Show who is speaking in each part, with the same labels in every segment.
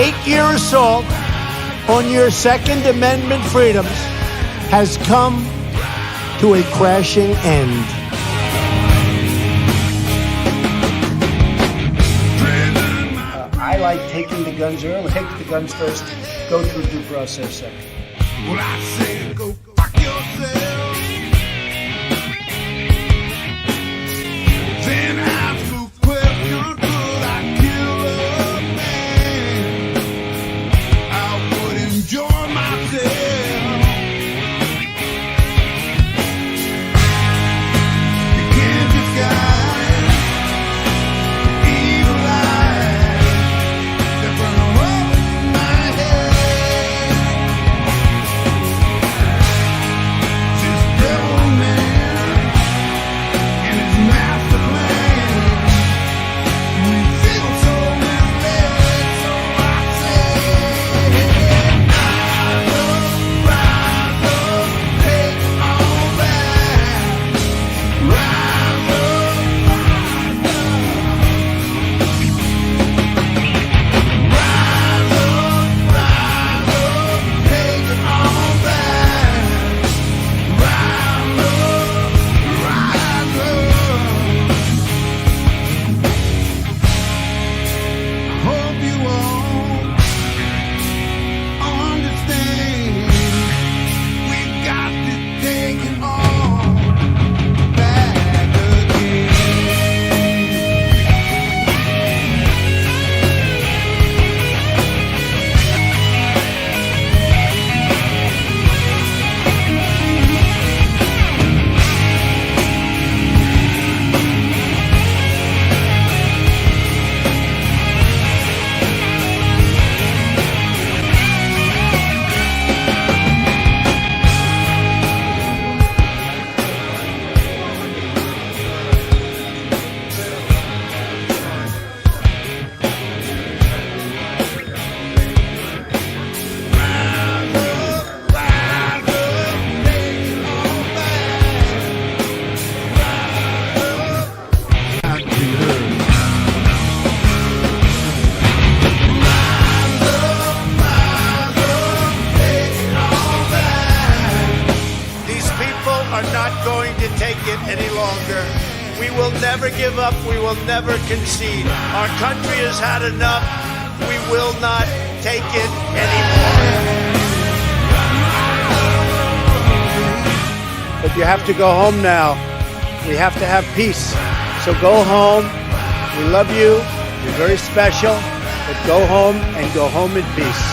Speaker 1: 8-year assault on your Second Amendment freedoms has come to a crashing end. I like taking the guns early. Take the guns first, go through due process second.
Speaker 2: Well, I say go fuck yourself. Then ask a question, could I kill a man? I would enjoy myself. You can't disguise the evil eyes that burn up in my head. This devil man and his master plan. We feel so misled, so I say, rise up, take on back. Rise up, take it on back. Rise up. Hope you all understand. We got to take it all back again.
Speaker 1: These people are not going to take it any longer. We will never give up. We will never concede. Our country has had enough. We will not take it anymore. But you have to go home now. We have to have peace. So go home. We love you. You're very special. But go home and go home in peace.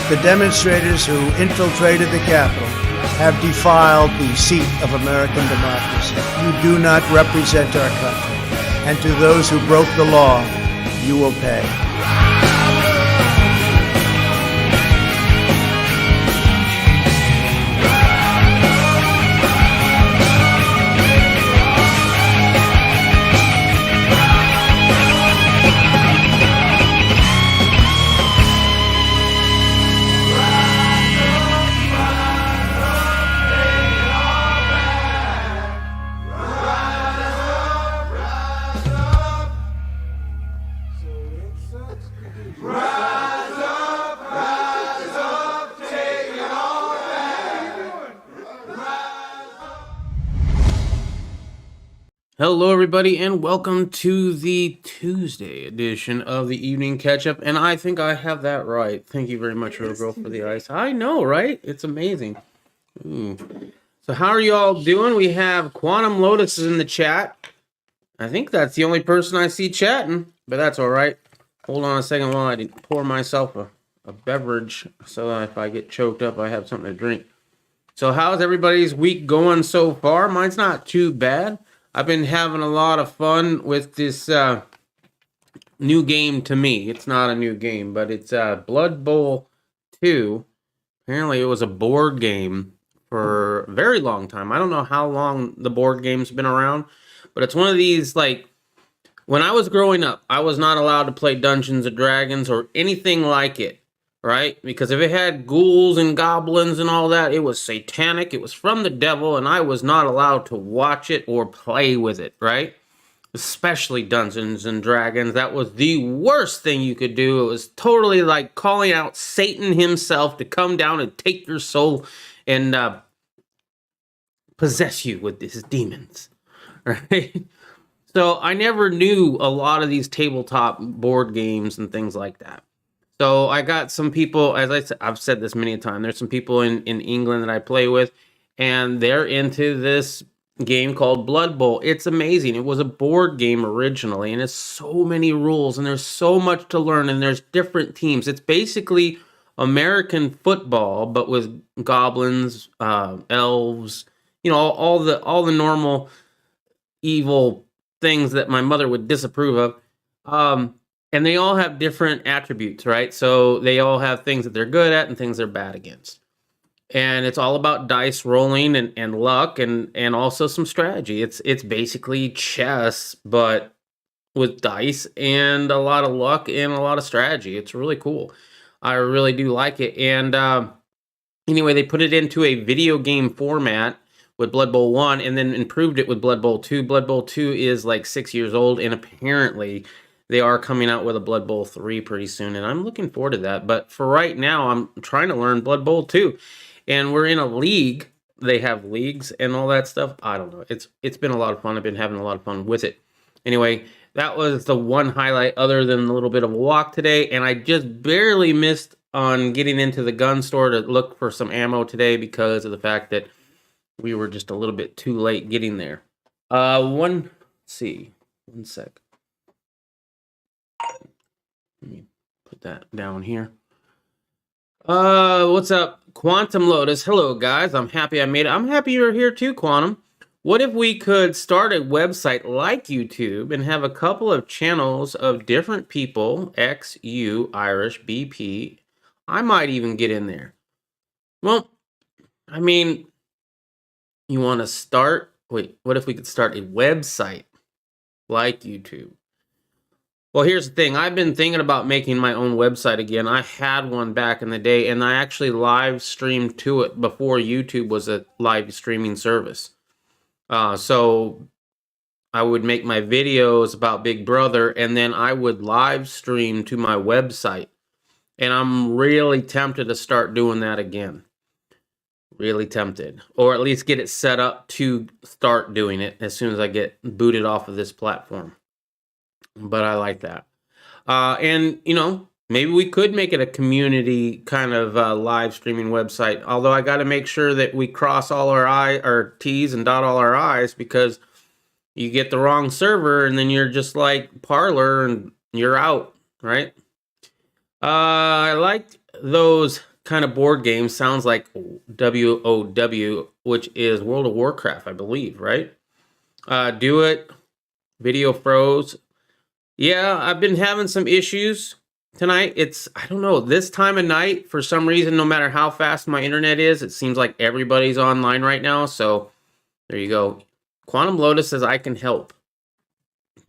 Speaker 1: The demonstrators who infiltrated the Capitol have defiled the seat of American democracy. You do not represent our country. And to those who broke the law, you will pay.
Speaker 3: Hello, everybody, and welcome to the Tuesday edition of the Evening Catch-Up. And I think I have that right. Thank you very much, Real Girl, for the ice. I know, right? It's amazing. Ooh. So how are you all doing? We have Quantum Lotus in the chat. I think that's the only person I see chatting, but that's all right. Hold on a second while I pour myself a beverage so that if I get choked up, I have something to drink. So how's everybody's week going so far? Mine's not too bad. I've been having a lot of fun with this new game to me. It's not a new game, but it's Blood Bowl 2. Apparently, it was a board game for a very long time. I don't know how long the board game's been around, but it's one of these, like, when I was growing up, I was not allowed to play Dungeons & Dragons or anything like it, right? Because if it had ghouls and goblins and all that, it was satanic. It was from the devil, and I was not allowed to watch it or play with it, right? especially Dungeons and Dragons. That was the worst thing you could do. It was totally like calling out Satan himself to come down and take your soul and possess you with his demons, right? So I never knew a lot of these tabletop board games and things like that. So I got some people, as I said, I've said this many a time. There's some people in England that I play with, and they're into this game called Blood Bowl. It's amazing. It was a board game originally, and it's so many rules, and there's so much to learn, and there's different teams. It's basically American football, but with goblins, elves, all the normal evil things that my mother would disapprove of. And they all have different attributes, right? So they all have things that they're good at and things they're bad against. And it's all about dice rolling and luck and also some strategy. It's basically chess, but with dice and a lot of luck and a lot of strategy. It's really cool. I really do like it. And anyway, they put it into a video game format with Blood Bowl 1 and then improved it with Blood Bowl 2. Blood Bowl 2 is like 6 years old, and apparently they are coming out with a Blood Bowl 3 pretty soon, and I'm looking forward to that. But for right now, I'm trying to learn Blood Bowl 2. And we're in a league. They have leagues and all that stuff. I don't know. It's been a lot of fun. I've been having a lot of fun with it. Anyway, that was the one highlight other than a little bit of a walk today, and I just barely missed on getting into the gun store to look for some ammo today because of the fact that we were just a little bit too late getting there. Let's see. One sec. Let me put that down here. What's up? Quantum Lotus. Hello, guys. I'm happy I made it. I'm happy you're here too, Quantum. What if we could start a website like YouTube and have a couple of channels of different people, X, U, Irish, BP? I might even get in there. Well, I mean, you want to start? Wait, what if we could start a website like YouTube? Well, here's the thing. I've been thinking about making my own website again. I had one back in the day, and I actually live streamed to it before YouTube was a live streaming service. So I would make my videos about Big Brother, and then I would live stream to my website. And I'm really tempted to start doing that again. Really tempted. Or at least get it set up to start doing it as soon as I get booted off of this platform. But I like that. And, maybe we could make it a community kind of live streaming website. Although I got to make sure that we cross all our T's and dot all our I's, because you get the wrong server and then you're just like Parlor and you're out, right? I liked those kind of board games. Sounds like WOW, which is World of Warcraft, I believe, right? Do it. Video froze. Yeah, I've been having some issues tonight. I don't know, this time of night, for some reason, no matter how fast my internet is, it seems like everybody's online right now. So there you go. Quantum Lotus says I can help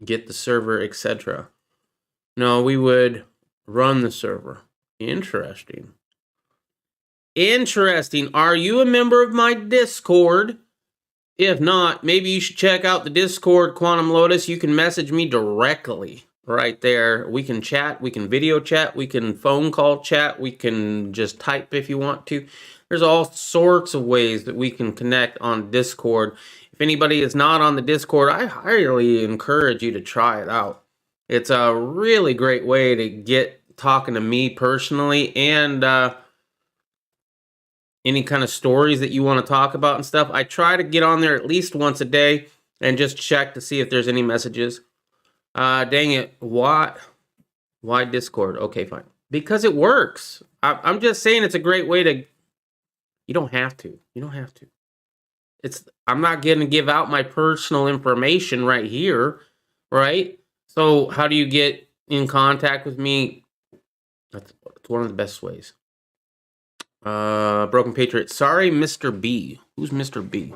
Speaker 3: get the server, etc. No, we would run the server. Interesting. Interesting. Are you a member of my Discord? If not, maybe you should check out the Discord, Quantum Lotus. You can message me directly right there. We can chat, we can video chat, we can phone call chat, we can just type if you want to. There's all sorts of ways that we can connect on Discord. If anybody is not on the Discord, I highly encourage you to try it out. It's a really great way to get talking to me personally, and any kind of stories that you want to talk about and stuff. I try to get on there at least once a day and just check to see if there's any messages. Dang it. Why Discord? Okay, fine. Because it works. I'm just saying it's a great way to... You don't have to. I'm not going to give out my personal information right here, right? So how do you get in contact with me? That's one of the best ways. Broken Patriot. Sorry, Mr. B. Who's Mr. B?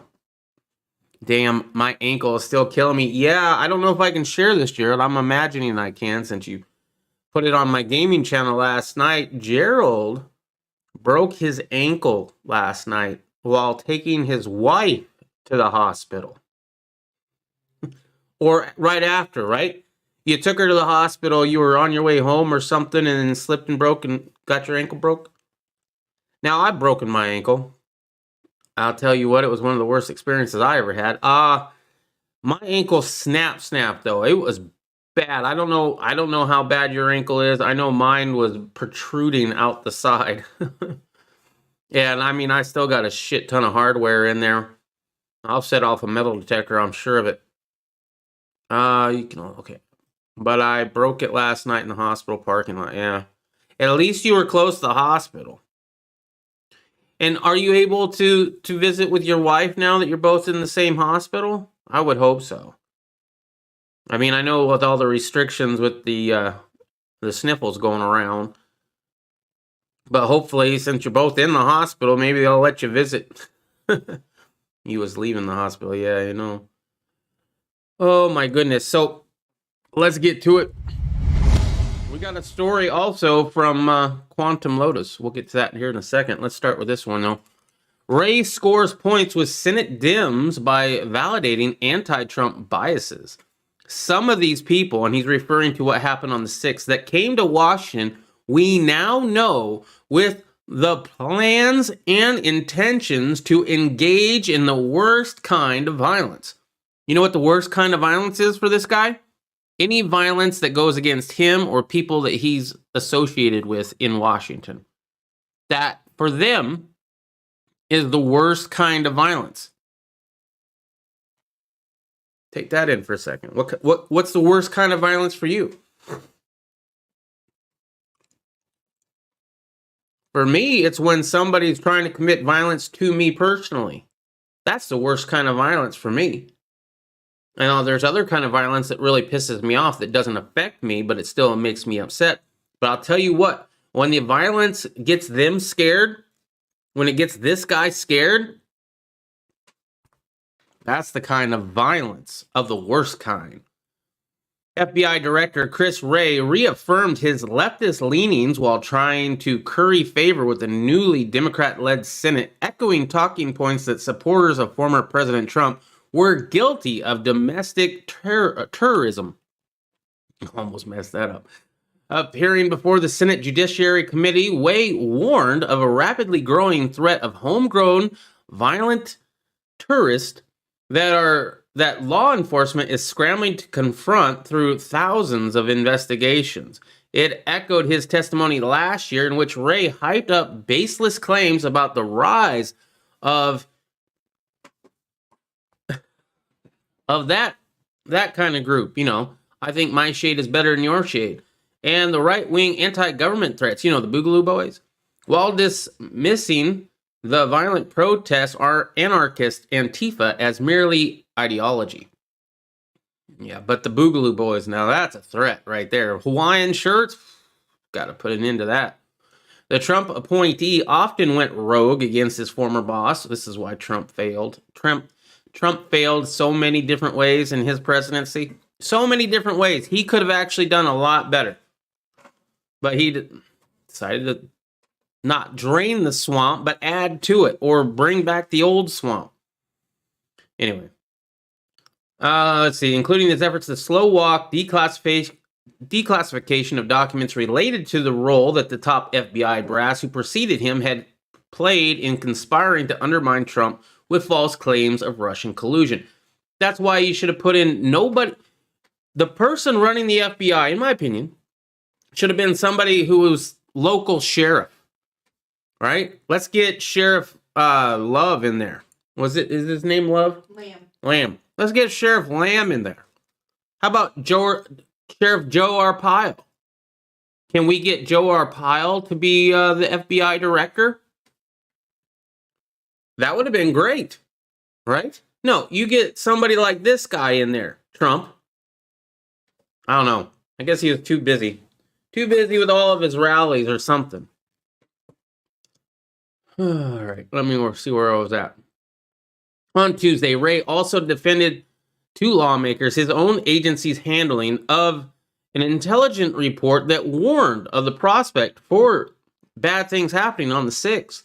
Speaker 3: Damn, my ankle is still killing me. Yeah, I don't know if I can share this, Gerald. I'm imagining I can, since you put it on my gaming channel last night. Gerald broke his ankle last night while taking his wife to the hospital. or right after, right? You took her to the hospital, you were on your way home or something, and then slipped and broke and got your ankle broke. Now, I've broken my ankle. I'll tell you what, it was one of the worst experiences I ever had. My ankle snapped though. It was bad. I don't know how bad your ankle is. I know mine was protruding out the side. Yeah, and I mean, I still got a shit ton of hardware in there. I'll set off a metal detector, I'm sure of it. Okay. But I broke it last night in the hospital parking lot, yeah. At least you were close to the hospital. And are you able to visit with your wife now that you're both in the same hospital? I would hope so. I mean, I know with all the restrictions with the sniffles going around, but hopefully, since you're both in the hospital, maybe they'll let you visit. You was leaving the hospital, yeah, you know. Oh my goodness. So let's get to it. We got a story also from Quantum Lotus. We'll get to that here in a second. Let's start with this one, though. Ray scores points with Senate Dems by validating anti-Trump biases. Some of these people, and he's referring to what happened on the 6th, that came to Washington, we now know with the plans and intentions to engage in the worst kind of violence. You know what the worst kind of violence is for this guy? Any violence that goes against him or people that he's associated with in Washington. That, for them, is the worst kind of violence. Take that in for a second. What's the worst kind of violence for you? For me, it's when somebody's trying to commit violence to me personally. That's the worst kind of violence for me. I know there's other kind of violence that really pisses me off that doesn't affect me, but it still makes me upset. But I'll tell you what, when the violence gets them scared, when it gets this guy scared, that's the kind of violence of the worst kind. FBI Director Chris Wray reaffirmed his leftist leanings while trying to curry favor with the newly Democrat-led Senate, echoing talking points that supporters of former President Trump were guilty of domestic terrorism. Almost messed that up. Appearing before the Senate Judiciary Committee, Wray warned of a rapidly growing threat of homegrown, violent terrorists that law enforcement is scrambling to confront through thousands of investigations. It echoed his testimony last year in which Wray hyped up baseless claims about the rise of that kind of group. You know, I think my shade is better than your shade. And the right-wing anti-government threats, you know, the Boogaloo Boys. While dismissing the violent protests are anarchist Antifa as merely ideology. Yeah, but the Boogaloo Boys, now that's a threat right there. Hawaiian shirts, got to put an end to that. The Trump appointee often went rogue against his former boss. This is why Trump failed. Trump failed so many different ways in his presidency. So many different ways. He could have actually done a lot better. But he decided to not drain the swamp, but add to it or bring back the old swamp. Anyway. Let's see. Including his efforts to slow walk declassification of documents related to the role that the top FBI brass who preceded him had played in conspiring to undermine Trump with false claims of Russian collusion. That's why you should have put in nobody. The person running the FBI, in my opinion, should have been somebody who was local sheriff, right? Let's get Sheriff Love in there. Is his name Love? Lamb. Let's get Sheriff Lamb in there. How about Sheriff Joe Arpaio? Can we get Joe Arpaio to be the FBI director? That would have been great, right? No, you get somebody like this guy in there, Trump. I don't know. I guess he was too busy. Too busy with all of his rallies or something. All right, let me see where I was at. On Tuesday, Wray also defended to lawmakers his own agency's handling of an intelligence report that warned of the prospect for bad things happening on the 6th.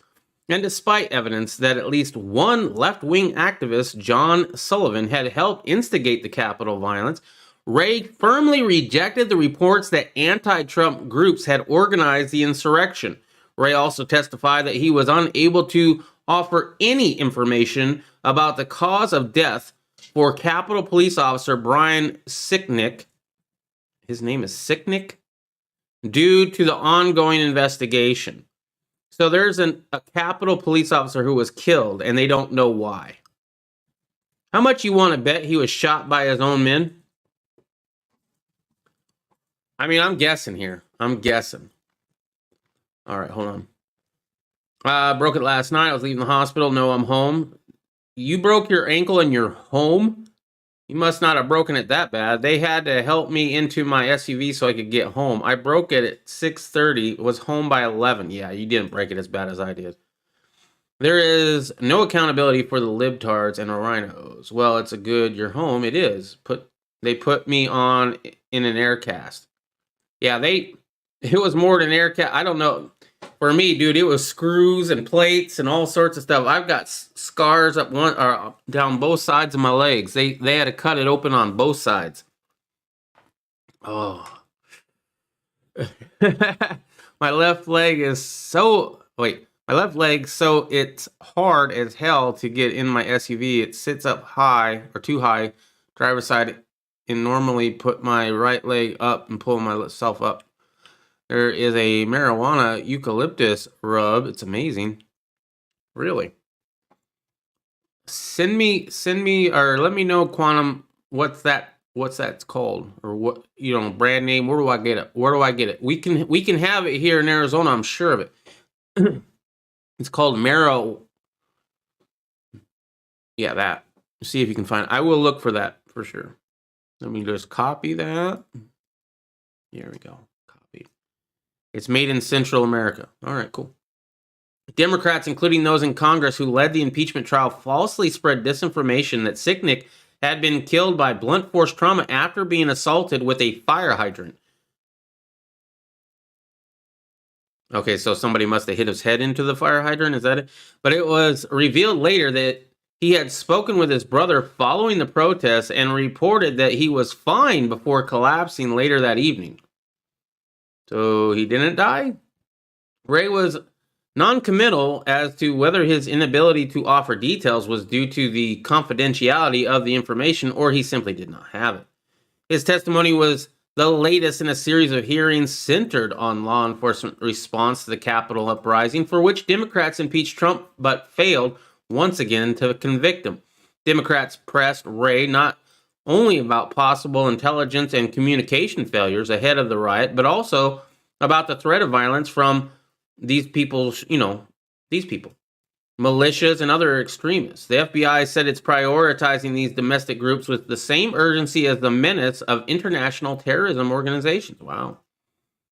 Speaker 3: And despite evidence that at least one left-wing activist, John Sullivan, had helped instigate the Capitol violence, Ray firmly rejected the reports that anti-Trump groups had organized the insurrection. Ray also testified that he was unable to offer any information about the cause of death for Capitol Police Officer Brian Sicknick. His name is Sicknick, due to the ongoing investigation. So there's a Capitol Police officer who was killed, and they don't know why. How much you want to bet he was shot by his own men? I mean, I'm guessing here. I'm guessing. All right, hold on. Broke it last night. I was leaving the hospital. No, I'm home. You broke your ankle and you're home? You must not have broken it that bad. They had to help me into my SUV so I could get home. I broke it at 6:30, was home by 11. Yeah, you didn't break it as bad as I did. There is no accountability for the libtards and the rhinos. Well, it's a good, you're home. It is. They put me on in an air cast. Yeah, it was more than air cast. I don't know. For me, dude, it was screws and plates and all sorts of stuff. I've got scars down both sides of my legs. They had to cut it open on both sides. Oh. My left leg, so it's hard as hell to get in my SUV. It sits up high or too high, driver's side, and normally put my right leg up and pull myself up. There is a marijuana eucalyptus rub. It's amazing. Really. Send me, or let me know, Quantum, what's that's called, or what, brand name. Where do I get it? We can have it here in Arizona. I'm sure of it. It's called Marrow. Yeah, that. See if you can find it. I will look for that for sure. Let me just copy that. Here we go. Copy. It's made in Central America. All right, cool. Democrats, including those in Congress who led the impeachment trial, falsely spread disinformation that Sicknick had been killed by blunt force trauma after being assaulted with a fire hydrant. Okay, so somebody must have hit his head into the fire hydrant, is that it? But it was revealed later that he had spoken with his brother following the protests and reported that he was fine before collapsing later that evening. So he didn't die? Ray was non-committal as to whether his inability to offer details was due to the confidentiality of the information or he simply did not have it. His testimony was the latest in a series of hearings centered on law enforcement response to the Capitol uprising, for which Democrats impeached Trump but failed once again to convict him. Democrats pressed Ray not only about possible intelligence and communication failures ahead of the riot, but also about the threat of violence from these people, militias and other extremists. The FBI said it's prioritizing these domestic groups with the same urgency as the menace of international terrorism organizations. Wow.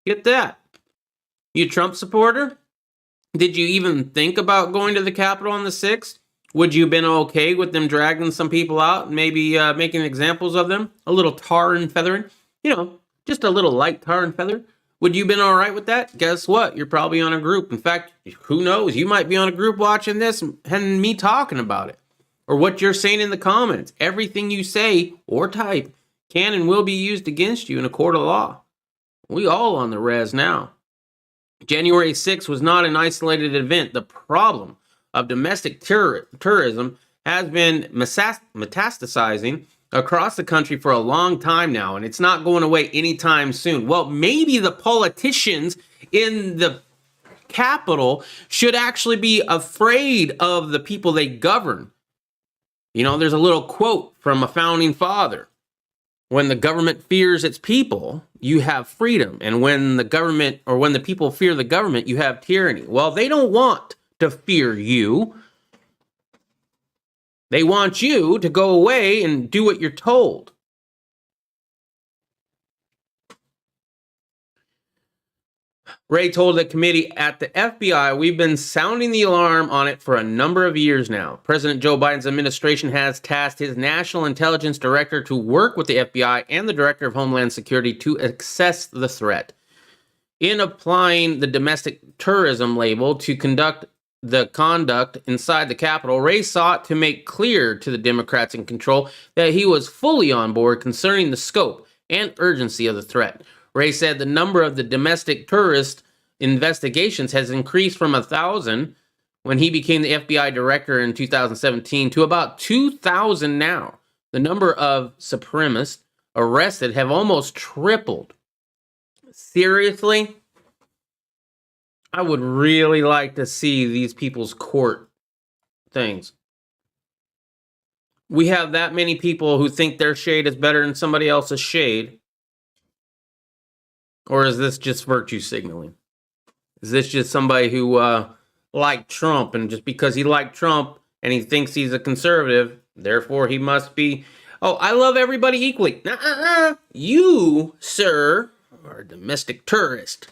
Speaker 3: Get that. You Trump supporter? Did you even think about going to the Capitol on the 6th? Would you have been okay with them dragging some people out and maybe making examples of them? A little tar and feathering? Just a little light tar and feather? Would you have been all right with that? Guess what? You're probably on a group. In fact, who knows? You might be on a group watching this and me talking about it. Or what you're saying in the comments. Everything you say or type can and will be used against you in a court of law. We all on the res now. January 6th was not an isolated event. The problem of domestic terrorism has been metastasizing across the country for a long time now, and it's not going away anytime soon. Well, maybe the politicians in the Capitol should actually be afraid of the people they govern. There's a little quote from a founding father. When the government fears its people, you have freedom. And when the people fear the government, you have tyranny. Well, they don't want to fear you. They want you to go away and do what you're told. Ray told the committee at the FBI, we've been sounding the alarm on it for a number of years now. President Joe Biden's administration has tasked his National Intelligence Director to work with the FBI and the Director of Homeland Security to assess the threat. In applying the domestic terrorism label to conduct the conduct inside the Capitol, Ray sought to make clear to the Democrats in control that he was fully on board concerning the scope and urgency of the threat. Ray said the number of the domestic terrorist investigations has increased from 1,000 when he became the FBI director in 2017 to about 2,000 now. The number of supremacists arrested have almost tripled. Seriously? I would really like to see these people's court things. We have that many people who think their shade is better than somebody else's shade. Or is this just virtue signaling? Is this just somebody who liked Trump, and just because he liked Trump and he thinks he's a conservative, therefore he must be, oh, I love everybody equally. Nuh-uh-uh. You, sir, are a domestic terrorist.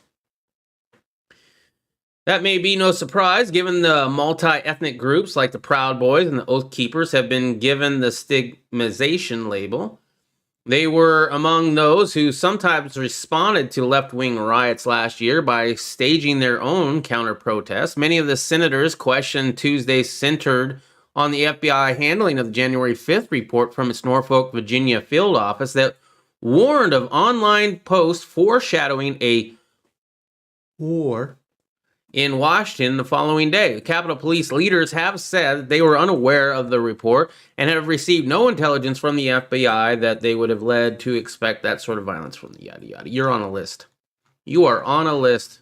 Speaker 3: That may be no surprise, given the multi-ethnic groups like the Proud Boys and the Oath Keepers have been given the stigmatization label. They were among those who sometimes responded to left-wing riots last year by staging their own counter-protests. Many of the senators questioned Tuesday centered on the FBI handling of the January 5th report from its Norfolk, Virginia field office that warned of online posts foreshadowing a war in Washington the following day. Capitol Police leaders have said they were unaware of the report and have received no intelligence from the FBI that they would have led to expect that sort of violence from the yada yada. You're on a list. You are on a list.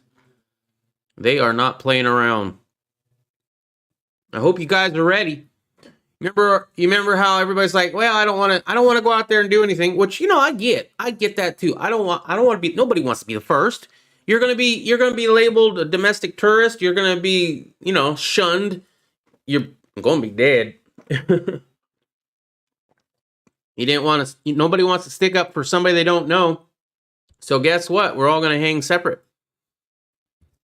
Speaker 3: They are not playing around. I hope you guys are ready. Remember how everybody's like, well, I don't want to go out there and do anything, which, I get that too. I don't want to be, nobody wants to be the first. You're gonna be labeled a domestic tourist. You're gonna be, shunned. You're gonna be dead. Nobody wants to stick up for somebody they don't know. So guess what? We're all gonna hang separate.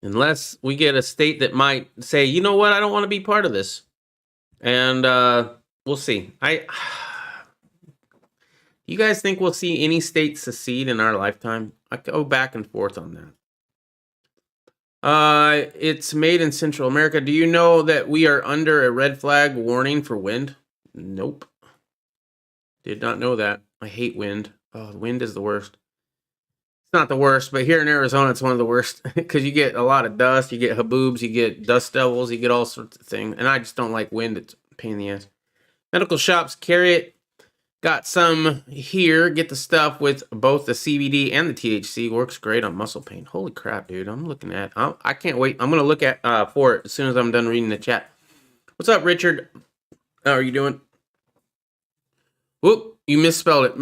Speaker 3: Unless we get a state that might say, you know what, I don't want to be part of this. And we'll see. You guys think we'll see any state secede in our lifetime? I go back and forth on that. It's made in Central America. Do you know that we are under a red flag warning for wind? Nope. Did not know that. I hate wind. Oh, wind is the worst. It's not the worst, but here in Arizona, it's one of the worst because you get a lot of dust, you get haboobs, you get dust devils, you get all sorts of things. And I just don't like wind. It's a pain in the ass. Medical shops carry it. Got some here. Get the stuff with both the CBD and the THC. Works great on muscle pain. Holy crap, dude. I can't wait. I'm going to look at for it as soon as I'm done reading the chat. What's up, Richard? How are you doing? Whoop, you misspelled it.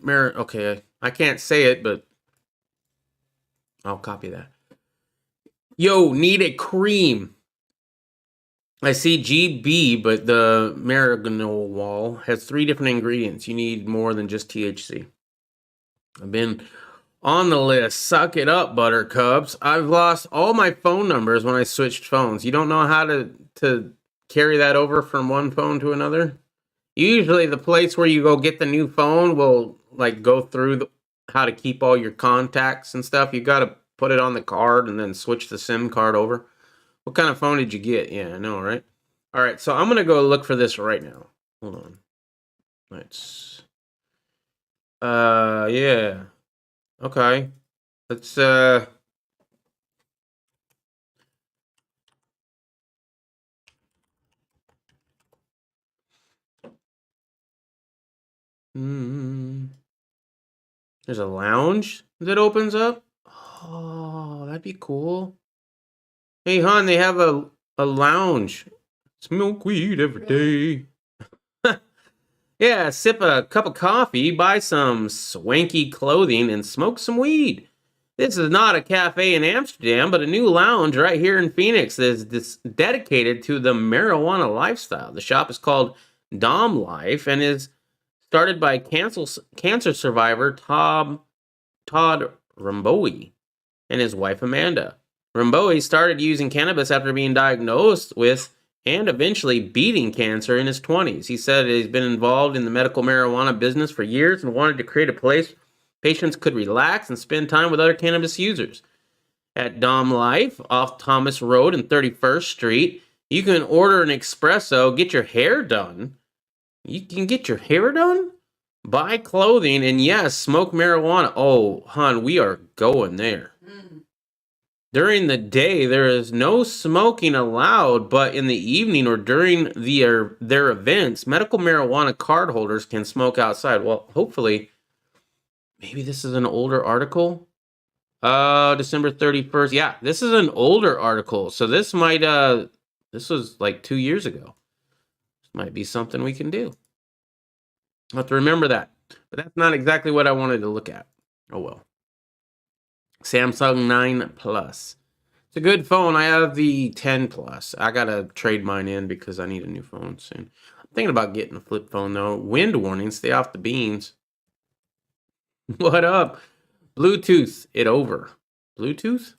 Speaker 3: Okay, I can't say it, but I'll copy that. Yo, need a cream. I see GB, but the Marigonol wall has 3 different ingredients. You need more than just THC. I've been on the list. Suck it up, buttercups. I've lost all my phone numbers when I switched phones. You don't know how to carry that over from one phone to another? Usually the place where you go get the new phone will go through how to keep all your contacts and stuff. You got to put it on the card and then switch the SIM card over. What kind of phone did you get? Yeah, I know, right? All right, so I'm going to go look for this right now. Hold on. Let's... yeah. Okay. Let's, There's a lounge that opens up? Oh, that'd be cool. Hey, hon, they have a lounge. Smoke weed every day. Yeah, sip a cup of coffee, buy some swanky clothing, and smoke some weed. This is not a cafe in Amsterdam, but a new lounge right here in Phoenix that is dedicated to the marijuana lifestyle. The shop is called Dom Life and is started by cancer survivor Todd Ramboe and his wife Amanda. Ramboe started using cannabis after being diagnosed with and eventually beating cancer in his 20s. He said he's been involved in the medical marijuana business for years and wanted to create a place patients could relax and spend time with other cannabis users. At Dom Life, off Thomas Road and 31st Street, You can order an espresso, get your hair done. You can get your hair done, buy clothing, and yes, smoke marijuana. Oh, hon, we are going there. During the day, there is no smoking allowed, but in the evening or during their events, medical marijuana card holders can smoke outside. Well, hopefully, maybe this is an older article. December 31st. Yeah, this is an older article. So this might this was like 2 years ago. This might be something we can do. I'll have to remember that. But that's not exactly what I wanted to look at. Oh well. Samsung 9 Plus. It's a good phone. I have the 10 Plus. I gotta trade mine in because I need a new phone soon. I'm thinking about getting a flip phone though. Wind warning, stay off the beans. What up? Bluetooth it over. Bluetooth?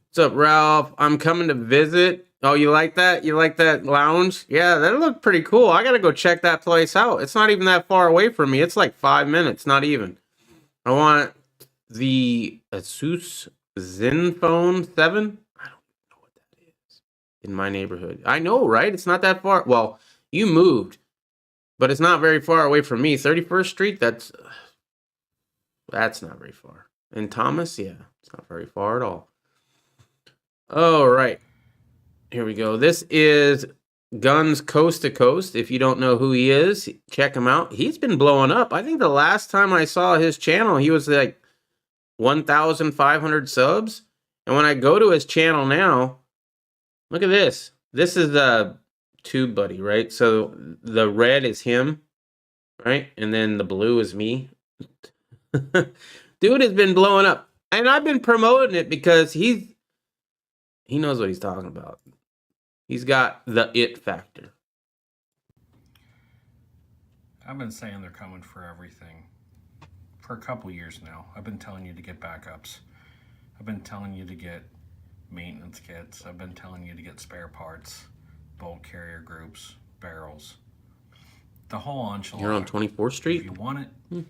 Speaker 3: What's up, Ralph? I'm coming to visit. Oh, you like that? You like that lounge? Yeah, that looked pretty cool. I gotta go check that place out. It's not even that far away from me. It's like 5 minutes, not even. I want the Asus Zenfone 7. I don't know what that is in my neighborhood. I know, right? It's not that far. Well, you moved, but it's not very far away from me. 31st Street, that's not very far. And Thomas, yeah, it's not very far at all. All right. Here we go. This is Guns Coast to Coast. If you don't know who he is, check him out. He's been blowing up. I think the last time I saw his channel, he was like 1,500 subs. And when I go to his channel now, look at this. This is the Tube Buddy, right? So the red is him, right? And then the blue is me. Dude has been blowing up. And I've been promoting it because he knows what he's talking about. He's got the it factor.
Speaker 4: I've been saying they're coming for everything for a couple years now. I've been telling you to get backups. I've been telling you to get maintenance kits. I've been telling you to get spare parts, bolt carrier groups, barrels. The whole enchilada.
Speaker 3: You're on 24th Street?
Speaker 4: If you want it,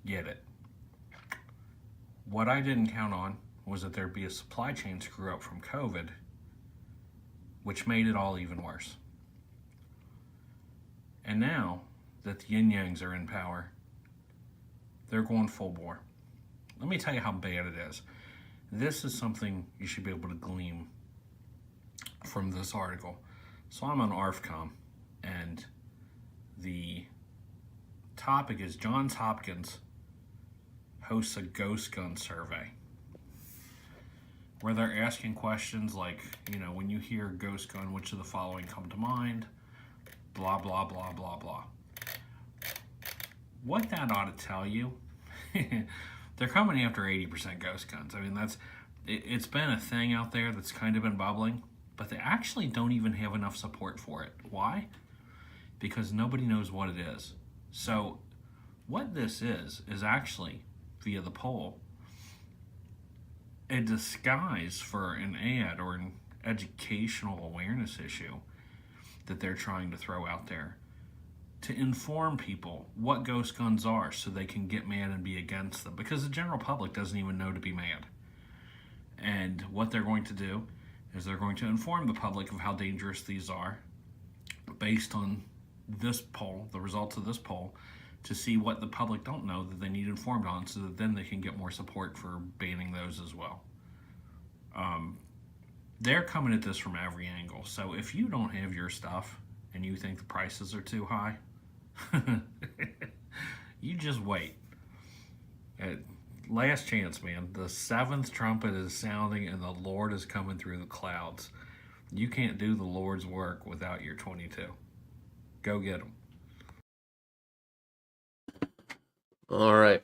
Speaker 4: get it. What I didn't count on was that there'd be a supply chain screw up from COVID, which made it all even worse. And now that the yin-yangs are in power, they're going full bore. Let me tell you how bad it is. This is something you should be able to glean from this article. So I'm on ARFCOM, and the topic is Johns Hopkins hosts a ghost gun survey, where they're asking questions like, when you hear ghost gun, which of the following come to mind? Blah, blah, blah, blah, blah. What that ought to tell you, they're coming after 80% ghost guns. I mean, it's been a thing out there that's kind of been bubbling, but they actually don't even have enough support for it. Why? Because nobody knows what it is. So what this is actually, via the poll, a disguise for an ad or an educational awareness issue that they're trying to throw out there to inform people what ghost guns are so they can get mad and be against them, because the general public doesn't even know to be mad. And what they're going to do is they're going to inform the public of how dangerous these are based on this poll, the results of this poll, to see what the public don't know that they need informed on, so that then they can get more support for banning those as well. They're coming at this from every angle. So if you don't have your stuff and you think the prices are too high, you just wait. Last chance, man. The seventh trumpet is sounding and the Lord is coming through the clouds. You can't do the Lord's work without your 22. Go get them.
Speaker 3: All right.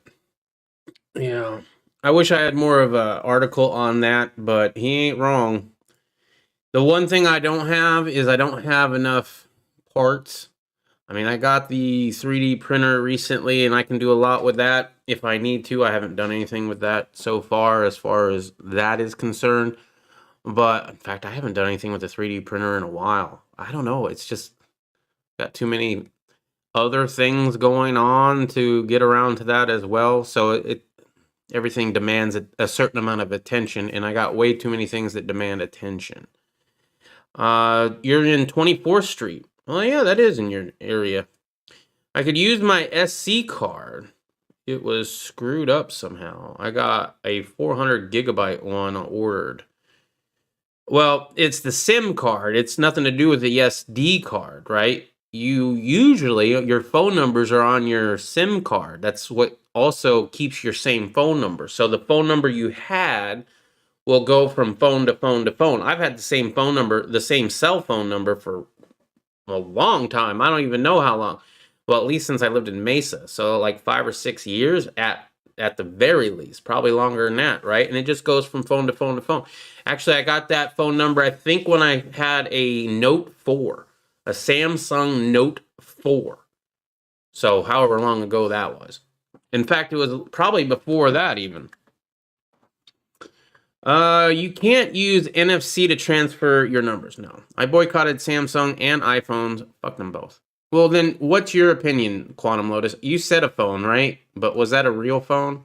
Speaker 3: Yeah. I wish I had more of an article on that, but he ain't wrong. The one thing I don't have is I don't have enough parts. I mean, I got the 3D printer recently, and I can do a lot with that if I need to. I haven't done anything with that so far as that is concerned. But, in fact, I haven't done anything with the 3D printer in a while. I don't know. It's just got too many other things going on to get around to that as well. So Everything demands a certain amount of attention, and I got way too many things that demand attention. You're in 24th Street. Well, yeah, that is in your area. I could use my SC card. It was screwed up somehow. I got a 400 gigabyte one ordered. Well, it's the SIM card. It's nothing to do with the SD card, right? You usually, your phone numbers are on your SIM card. That's what also keeps your same phone number. So the phone number you had will go from phone to phone to phone. I've had the same phone number, the same cell phone number for a long time. I don't even know how long. Well, at least since I lived in Mesa. So like 5 or 6 years at the very least, probably longer than that, right? And it just goes from phone to phone to phone. Actually, I got that phone number, I think, when I had a Note 4, a Samsung Note 4. So however long ago that was. In fact, it was probably before that even. You can't use NFC to transfer your numbers. No. I boycotted Samsung and iPhones. Fuck them both. Well, then, what's your opinion, Quantum Lotus? You said a phone, right? But was that a real phone?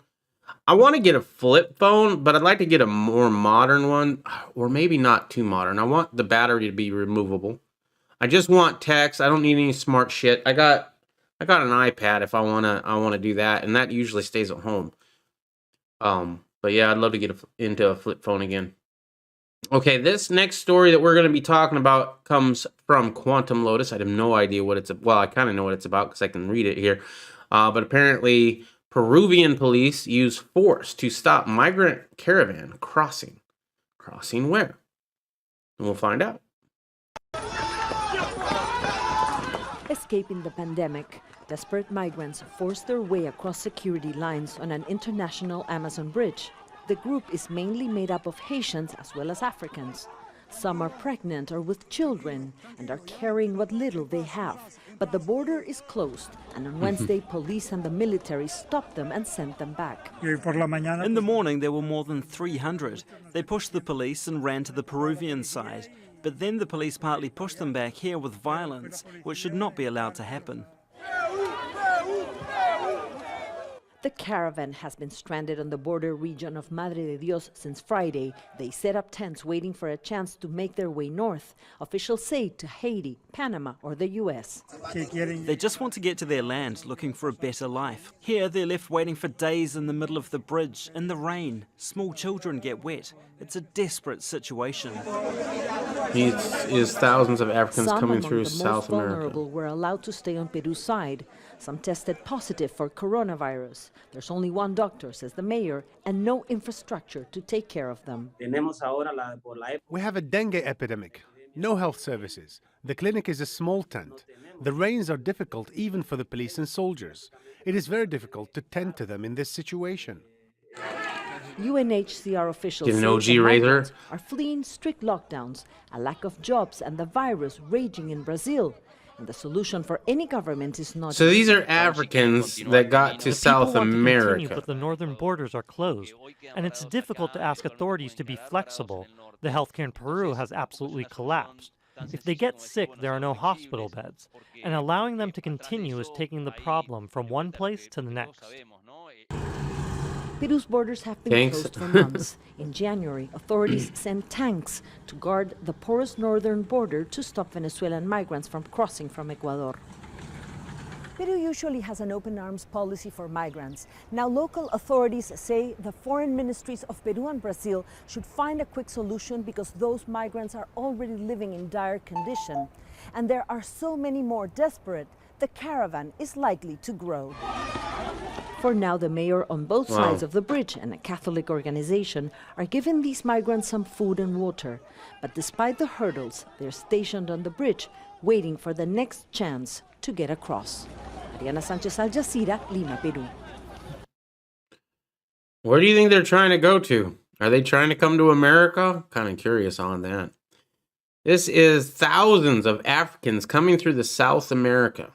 Speaker 3: I want to get a flip phone, but I'd like to get a more modern one, or maybe not too modern. I want the battery to be removable. I just want text. I don't need any smart shit. I got an iPad if I wanna do that, and that usually stays at home. But yeah, I'd love to get into a flip phone again. Okay, this next story that we're going to be talking about comes from Quantum Lotus. I have no idea what it's about. Well, I kind of know what it's about because I can read it here. But apparently, Peruvian police use force to stop migrant caravan crossing. Crossing where? And we'll find out.
Speaker 5: Escaping the pandemic, desperate migrants forced their way across security lines on an international Amazon bridge. The group is mainly made up of Haitians as well as Africans. Some are pregnant or with children and are carrying what little they have. But the border is closed, and on Wednesday, police and the military stopped them and sent them back.
Speaker 6: In the morning, there were more than 300. They pushed the police and ran to the Peruvian side. But then the police partly pushed them back here with violence, which should not be allowed to happen.
Speaker 5: The caravan has been stranded on the border region of Madre de Dios since Friday. They set up tents waiting for a chance to make their way north. Officials say to Haiti, Panama, or the U.S.
Speaker 6: They just want to get to their land, looking for a better life. Here, they're left waiting for days in the middle of the bridge, in the rain. Small children get wet. It's a desperate situation.
Speaker 3: Is thousands of Africans coming through South America.
Speaker 5: Some among the most vulnerable were allowed to stay on Peru's side. Some tested positive for coronavirus. There's only one doctor, says the mayor, and no infrastructure to take care of them.
Speaker 7: We have a dengue epidemic. No health services. The clinic is a small tent. The rains are difficult even for the police and soldiers. It is very difficult to tend to them in this situation.
Speaker 5: UNHCR officials
Speaker 3: Get an
Speaker 5: say
Speaker 3: OG
Speaker 5: the
Speaker 3: razor?
Speaker 5: migrants are fleeing strict lockdowns, a lack of jobs, and the virus raging in Brazil. And the solution for any government is not.
Speaker 3: So these are Africans that got to South America.
Speaker 8: But the northern borders are closed, and it's difficult to ask authorities to be flexible. The healthcare in Peru has absolutely collapsed. If they get sick, there are no hospital beds, and allowing them to continue is taking the problem from one place to the next.
Speaker 5: Peru's borders have been closed for months. In January, authorities sent tanks to guard the porous northern border to stop Venezuelan migrants from crossing from Ecuador. Peru usually has an open arms policy for migrants. Now local authorities say the foreign ministries of Peru and Brazil should find a quick solution because those migrants are already living in dire condition. And there are so many more desperate, the caravan is likely to grow. For now, the mayor on both sides of the bridge and a Catholic organization are giving these migrants some food and water. But despite the hurdles, they're stationed on the bridge, waiting for the next chance to get across. Mariana Sanchez, Al Jazeera, Lima, Peru.
Speaker 3: Where do you think they're trying to go to? Are they trying to come to America? Kind of curious on that. This is thousands of Africans coming through the South America.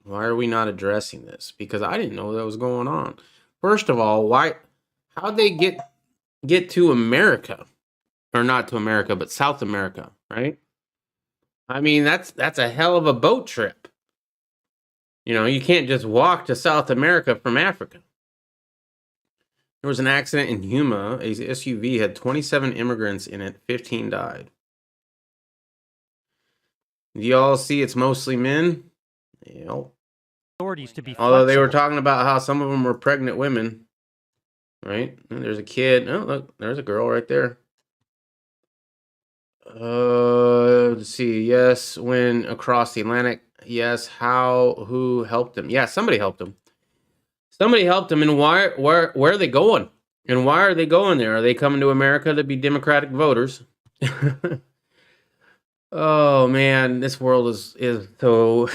Speaker 3: Why are we not addressing this? Because I didn't know that was going on. First of all, how'd they get to America? Or not to America, but South America, right? I mean, that's a hell of a boat trip. You know, you can't just walk to South America from Africa. There was an accident in Yuma. A SUV had 27 immigrants in it. 15 died. Do y'all see it's mostly men? Yep.
Speaker 8: Authorities to be
Speaker 3: Although they were
Speaker 8: flexible.
Speaker 3: talking about how some of them were pregnant women. Right? And there's a kid. Oh, look, there's a girl right there. Let's see. Yes, when across the Atlantic. Yes, how? Who helped him? Yeah, somebody helped him. Somebody helped him. And where are they going? And why are they going there? Are they coming to America to be Democratic voters? Oh man, this world is so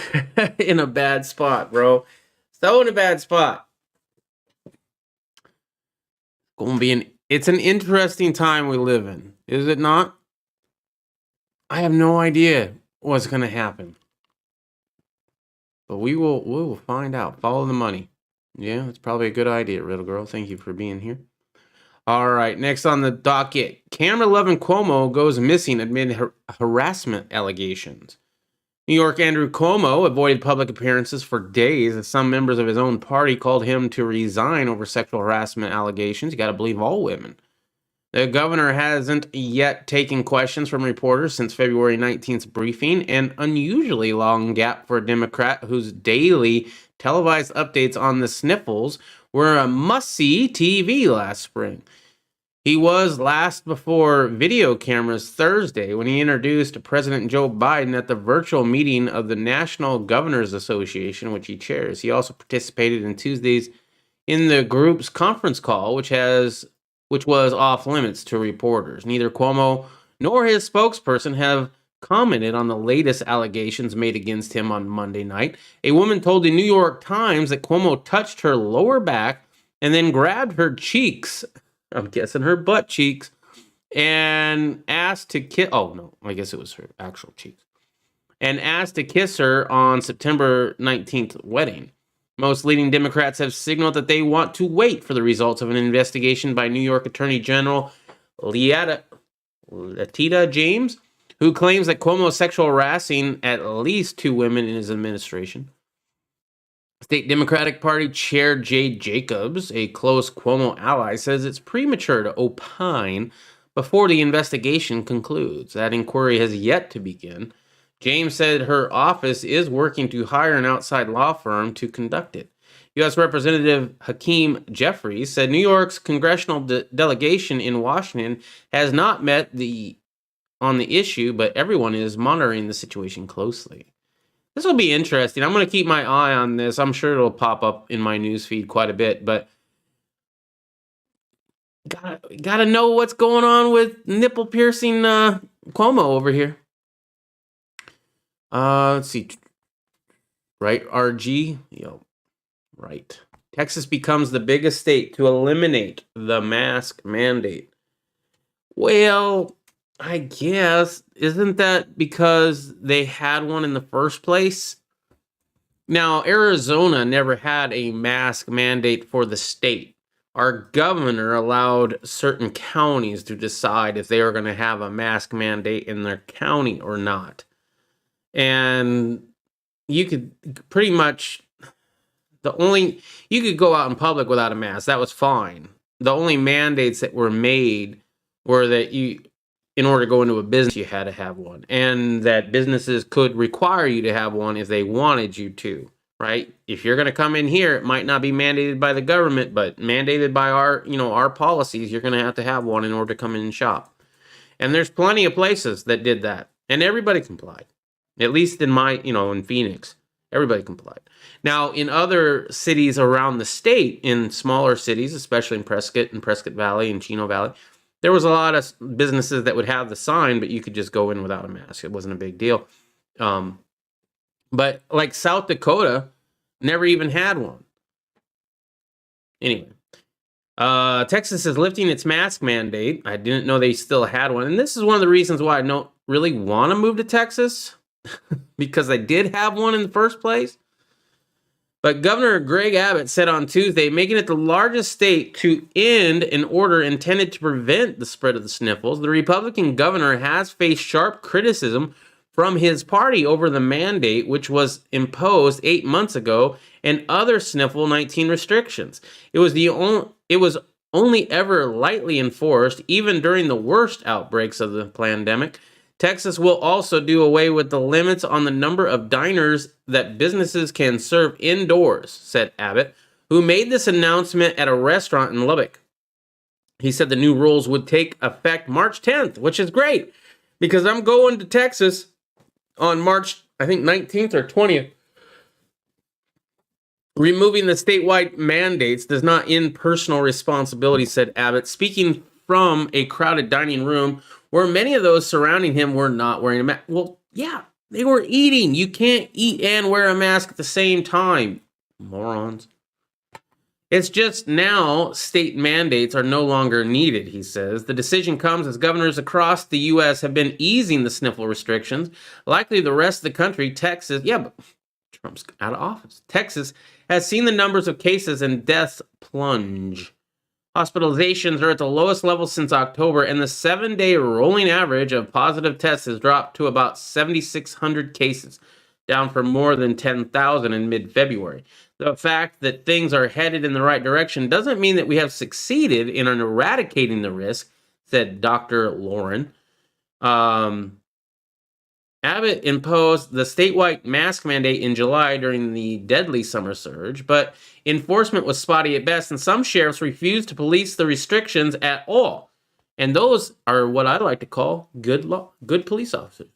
Speaker 3: in a bad spot, bro. So in a bad spot. It's an interesting time we live in, is it not? I have no idea what's going to happen. But we will find out. Follow the money. Yeah, that's probably a good idea, Riddle Girl. Thank you for being here. All right, next on the docket, camera-loving Cuomo goes missing amid harassment allegations. New York Andrew Cuomo avoided public appearances for days as some members of his own party called him to resign over sexual harassment allegations. You got to believe all women. The governor hasn't yet taken questions from reporters since February 19th's briefing, an unusually long gap for a Democrat whose daily televised updates on the sniffles were a must-see TV last spring. He was last before video cameras Thursday when he introduced President Joe Biden at the virtual meeting of the National Governors Association, which he chairs. He also participated in Tuesdays in the group's conference call, which was off limits to reporters. Neither Cuomo nor his spokesperson have commented on the latest allegations made against him on Monday night. A woman told the New York Times that Cuomo touched her lower back and then grabbed her cheeks, I'm guessing her butt cheeks, and asked to kiss. Oh, no, I guess it was her actual cheeks. And asked to kiss her on September 19th wedding. Most leading Democrats have signaled that they want to wait for the results of an investigation by New York Attorney General Letitia James, who claims that Cuomo is sexual harassing at least 2 women in his administration. State Democratic Party Chair Jay Jacobs, a close Cuomo ally, says it's premature to opine before the investigation concludes. That inquiry has yet to begin. James said her office is working to hire an outside law firm to conduct it. U.S. Representative Hakeem Jeffries said New York's congressional delegation in Washington has not met on the issue, but everyone is monitoring the situation closely. This will be interesting. I'm going to keep my eye on this. I'm sure it'll pop up in my newsfeed quite a bit, but gotta know what's going on with nipple piercing Cuomo over here. Let's see. Right, RG? Yo, right. Texas becomes the biggest state to eliminate the mask mandate. Well, I guess, isn't that because they had one in the first place? Now, Arizona never had a mask mandate for the state. Our governor allowed certain counties to decide if they were going to have a mask mandate in their county or not. And you could pretty much, you could go out in public without a mask. That was fine. The only mandates that were made were that in order to go into a business, you had to have one. And that businesses could require you to have one if they wanted you to, right? If you're going to come in here, it might not be mandated by the government, but mandated by our policies, you're going to have one in order to come in and shop. And there's plenty of places that did that. And everybody complied. At least in Phoenix, everybody complied. Now, in other cities around the state, in smaller cities, especially in Prescott and Prescott Valley and Chino Valley, there was a lot of businesses that would have the sign, but you could just go in without a mask. It wasn't a big deal. But like South Dakota never even had one. Anyway, Texas is lifting its mask mandate. I didn't know they still had one. And this is one of the reasons why I don't really want to move to Texas, because they did have one in the first place. But Governor Greg Abbott said on Tuesday, making it the largest state to end an order intended to prevent the spread of the sniffles, the Republican governor has faced sharp criticism from his party over the mandate, which was imposed 8 months ago, and other sniffle 19 restrictions. It was only ever lightly enforced, even during the worst outbreaks of the pandemic. Texas will also do away with the limits on the number of diners that businesses can serve indoors, said Abbott, who made this announcement at a restaurant in Lubbock. He said the new rules would take effect March 10th, which is great because I'm going to Texas on March, I think, 19th or 20th. Removing the statewide mandates does not end personal responsibility, said Abbott, speaking from a crowded dining room where many of those surrounding him were not wearing a mask. Well, yeah, they were eating. You can't eat and wear a mask at the same time, morons. It's just now state mandates are no longer needed, he says. The decision comes as governors across the U.S. have been easing the sniffle restrictions. Likely the rest of the country, Texas, yeah, but Trump's out of office. Texas has seen the numbers of cases and deaths plunge. Hospitalizations are at the lowest level since October, and the 7-day rolling average of positive tests has dropped to about 7,600 cases, down from more than 10,000 in mid-February. The fact that things are headed in the right direction doesn't mean that we have succeeded in eradicating the risk, said Dr. Lauren. Abbott imposed the statewide mask mandate in July during the deadly summer surge, but enforcement was spotty at best, and some sheriffs refused to police the restrictions at all. And those are what I like to call good police officers.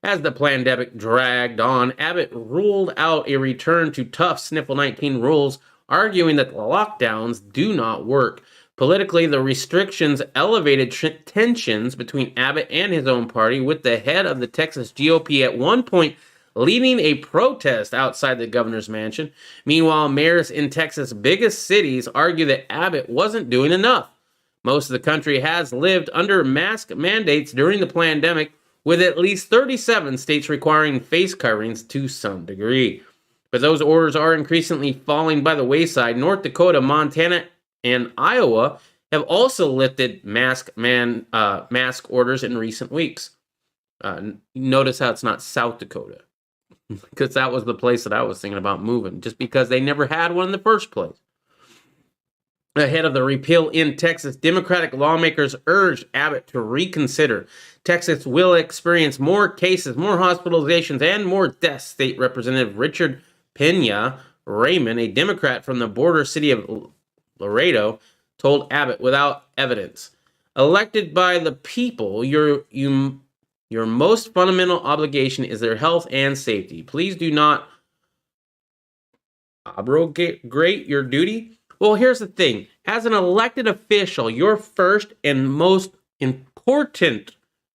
Speaker 3: As the pandemic dragged on, Abbott ruled out a return to tough Sniffle 19 rules, arguing that the lockdowns do not work. Politically, the restrictions elevated tensions between Abbott and his own party, with the head of the Texas GOP at one point leading a protest outside the governor's mansion. Meanwhile, mayors in Texas' biggest cities argue that Abbott wasn't doing enough. Most of the country has lived under mask mandates during the pandemic, with at least 37 states requiring face coverings to some degree. But those orders are increasingly falling by the wayside. North Dakota, Montana, and Iowa have also lifted mask orders in recent weeks. Notice how it's not South Dakota, because that was the place that I was thinking about moving, just because they never had one in the first place. Ahead of the repeal in Texas, Democratic lawmakers urged Abbott to reconsider. Texas will experience more cases, more hospitalizations, and more deaths, State Representative Richard Pena Raymond, a Democrat from the border city of Laredo, told Abbott without evidence. Elected by the people, your most fundamental obligation is their health and safety. Please do not abrogate your duty. Well, here's the thing. As an elected official, your first and most important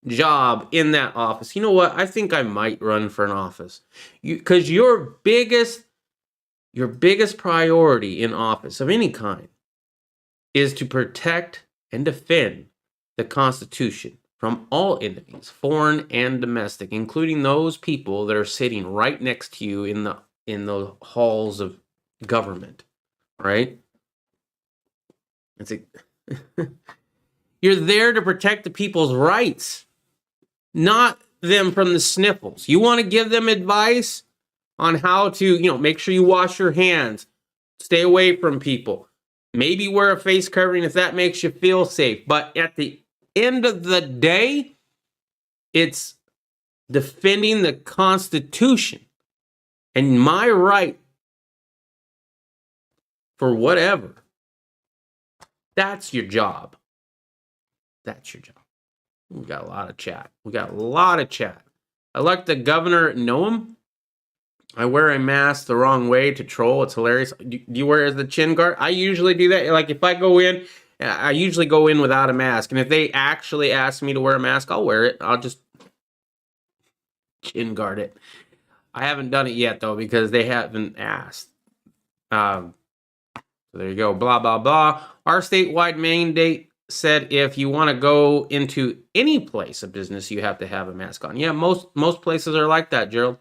Speaker 3: job in that office, you know what? I think I might run for an office. Because your biggest priority in office of any kind is to protect and defend the Constitution from all enemies, foreign and domestic, including those people that are sitting right next to you in the halls of government, right? You're there to protect the people's rights, not them from the sniffles. You want to give them advice on how to, make sure you wash your hands, stay away from people, maybe wear a face covering if that makes you feel safe. But at the end of the day, it's defending the Constitution and my right for whatever. That's your job. That's your job. We got a lot of chat. I like the governor Noam. I wear a mask the wrong way to troll. It's hilarious. Do you wear it as the chin guard? I usually do that. Like if I go in, I usually go in without a mask. And if they actually ask me to wear a mask, I'll wear it. I'll just chin guard it. I haven't done it yet though, because they haven't asked. So there you go. Blah, blah, blah. Our statewide mandate said if you want to go into any place of business, you have to have a mask on. Yeah, most places are like that, Gerald.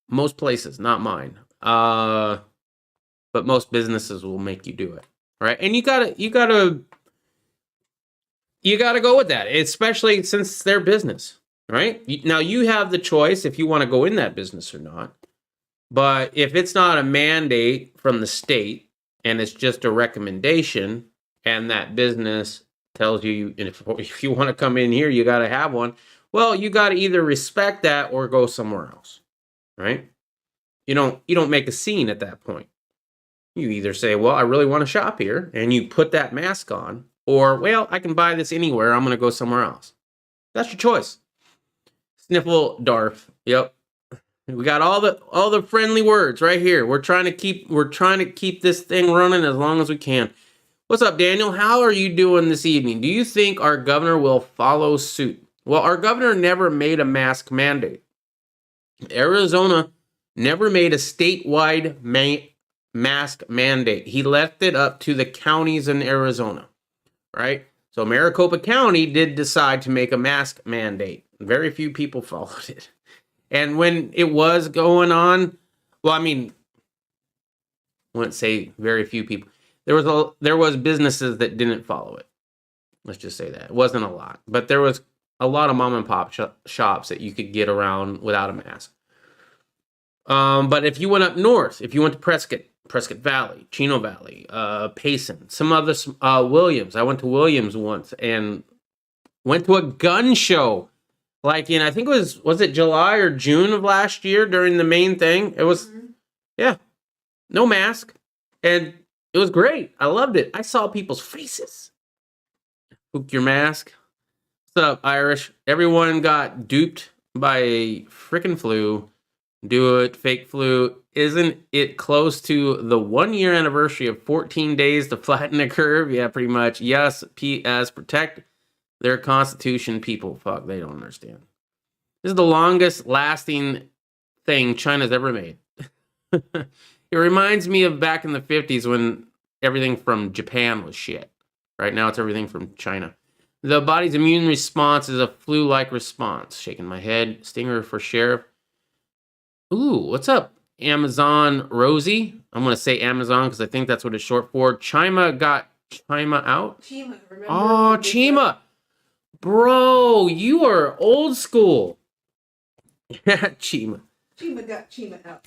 Speaker 3: Most places, not mine. But most businesses will make you do it. All right. And you gotta go with that, especially since it's their business. Right? Now you have the choice if you want to go in that business or not. But if it's not a mandate from the state and it's just a recommendation, and that business tells you if you want to come in here, you got to have one. Well, you got to either respect that or go somewhere else, right? You don't make a scene at that point. You either say, well, I really want to shop here, and you put that mask on, or, well, I can buy this anywhere. I'm going to go somewhere else. That's your choice. Sniffle Darf. Yep. We got all the friendly words right here. We're trying to keep this thing running as long as we can. What's up, Daniel? How are you doing this evening? Do you think our governor will follow suit? Well, our governor never made a mask mandate. Arizona never made a statewide mask mandate. He left it up to the counties in Arizona, right? So Maricopa County did decide to make a mask mandate. Very few people followed it. And when it was going on, well, I mean, I wouldn't say very few people. There was businesses that didn't follow it. Let's just say that. It wasn't a lot. But there was a lot of mom and pop shops that you could get around without a mask. But if you went up north, if you went to Prescott Valley, Chino Valley, Payson, some other, Williams. I went to Williams once and went to a gun show. Like in, I think was it July or June of last year during the main thing? It was, yeah, no mask. And it was great. I loved it. I saw people's faces. Hook your mask. What's up, Irish? Everyone got duped by a freaking flu. Do it, fake flu. Isn't it close to the 1 year anniversary of 14 days to flatten the curve? Yeah, pretty much. Yes, P.S. Protect their constitution, people. Fuck, they don't understand. This is the longest lasting thing China's ever made. It reminds me of back in the 50s when everything from Japan was shit. Right now it's everything from China. The body's immune response is a flu-like response. Shaking my head. Stinger for sheriff. Ooh, what's up, Amazon Rosie? I'm going to say Amazon because I think that's what it's short for. Chima got Chima out?
Speaker 9: Chima, remember?
Speaker 3: Oh, Chima. Bro, you are old school. Chima.
Speaker 9: Chima got Chima out.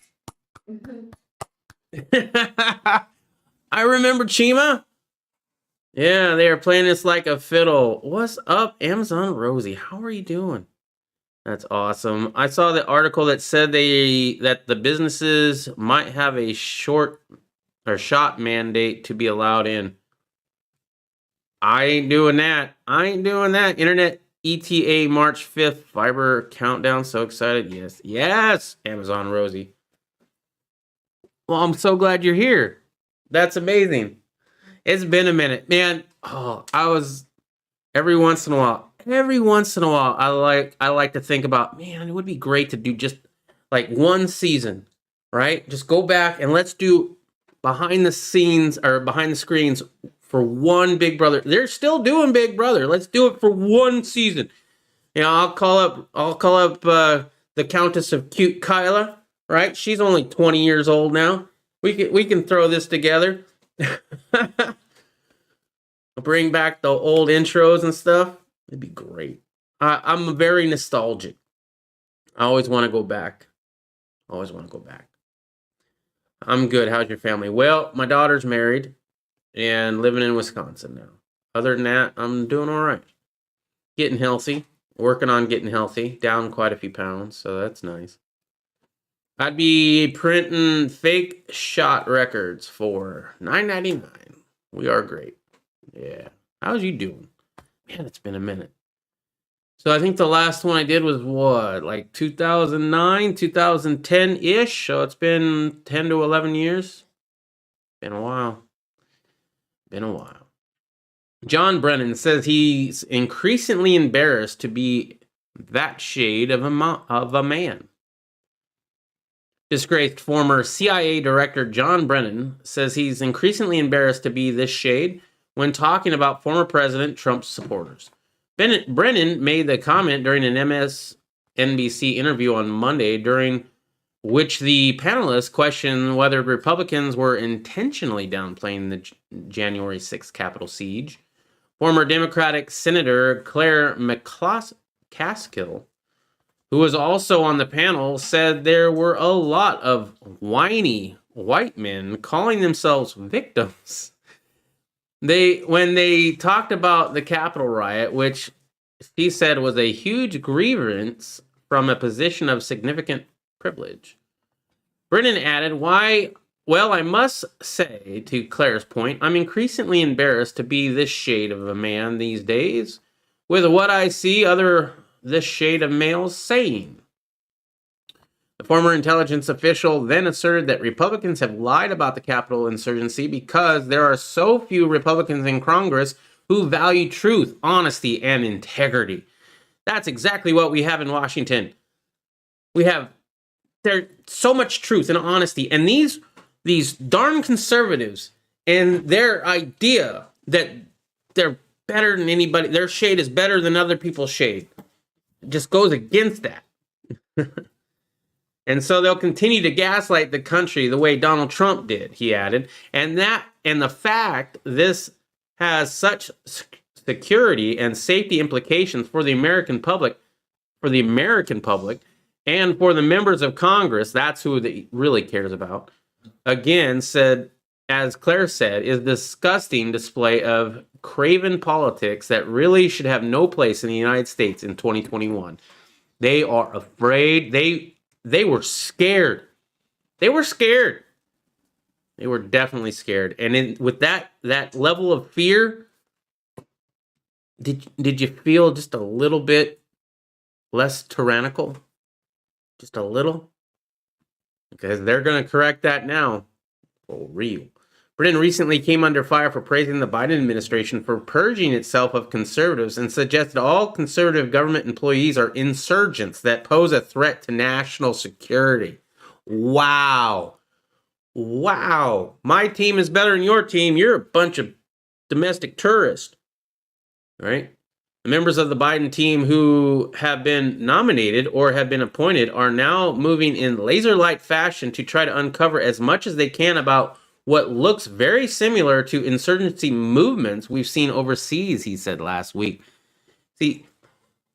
Speaker 3: I remember Chima. Yeah, they are playing this like a fiddle. What's up, Amazon Rosie? How are you doing? That's awesome. I saw the article that said that the businesses might have a shot mandate to be allowed in. I ain't doing that. Internet ETA March 5th fiber countdown. So excited. Yes. Yes, Amazon Rosie. Well, I'm so glad you're here. That's amazing. It's been a minute, man. Oh, every once in a while, I like to think about, man, it would be great to do just like one season, right? Just go back and let's do behind the scenes or behind the screens for one Big Brother. They're still doing Big Brother. Let's do it for one season. You know, I'll call up the Countess of Cute Kyla, right? She's only 20 years old now. We can throw this together. Bring back the old intros and stuff. It'd be great. I'm very nostalgic. I always want to go back. I'm good. How's your family? Well, my daughter's married and living in Wisconsin now. Other than that, I'm doing all right. Getting healthy. Working on getting healthy. Down quite a few pounds, so that's nice. I'd be printing fake shot records for $9.99. We are great. Yeah. How's you doing? Man, it's been a minute. So I think the last one I did was what? Like 2009, 2010-ish. So it's been 10 to 11 years. Been a while. John Brennan says he's increasingly embarrassed to be that shade of a man. Disgraced former CIA Director John Brennan says he's increasingly embarrassed to be this shade when talking about former President Trump's supporters. Brennan made the comment during an MSNBC interview on Monday, during which the panelists questioned whether Republicans were intentionally downplaying the January 6th Capitol siege. Former Democratic Senator Claire McCaskill, who was also on the panel, said there were a lot of whiny white men calling themselves victims. When they talked about the Capitol riot, which she said was a huge grievance from a position of significant privilege. Brennan added, well, I must say, to Claire's point, I'm increasingly embarrassed to be this shade of a man these days, with what I see this shade of males saying. The former intelligence official then asserted that Republicans have lied about the Capitol insurgency because there are so few Republicans in Congress who value truth, honesty, and integrity. That's exactly what we have in Washington. We have there's so much truth and honesty, and these darn conservatives and their idea that they're better than anybody, their shade is better than other people's shade, just goes against that. And so they'll continue to gaslight the country the way Donald Trump did, he added. And the fact this has such security and safety implications for the American public, and for the members of Congress, that's who it really cares about. Again, said, as Claire said, is a disgusting display of craven politics that really should have no place in the United States in 2021. They are afraid. They were scared. They were scared. They were definitely scared. And with that level of fear, did you feel just a little bit less tyrannical? Just a little? Because they're going to correct that now. For real. Britain recently came under fire for praising the Biden administration for purging itself of conservatives and suggested all conservative government employees are insurgents that pose a threat to national security. Wow. Wow. My team is better than your team. You're a bunch of domestic tourists. Right? The members of the Biden team who have been nominated or have been appointed are now moving in laser-like fashion to try to uncover as much as they can about what looks very similar to insurgency movements we've seen overseas, he said last week. See,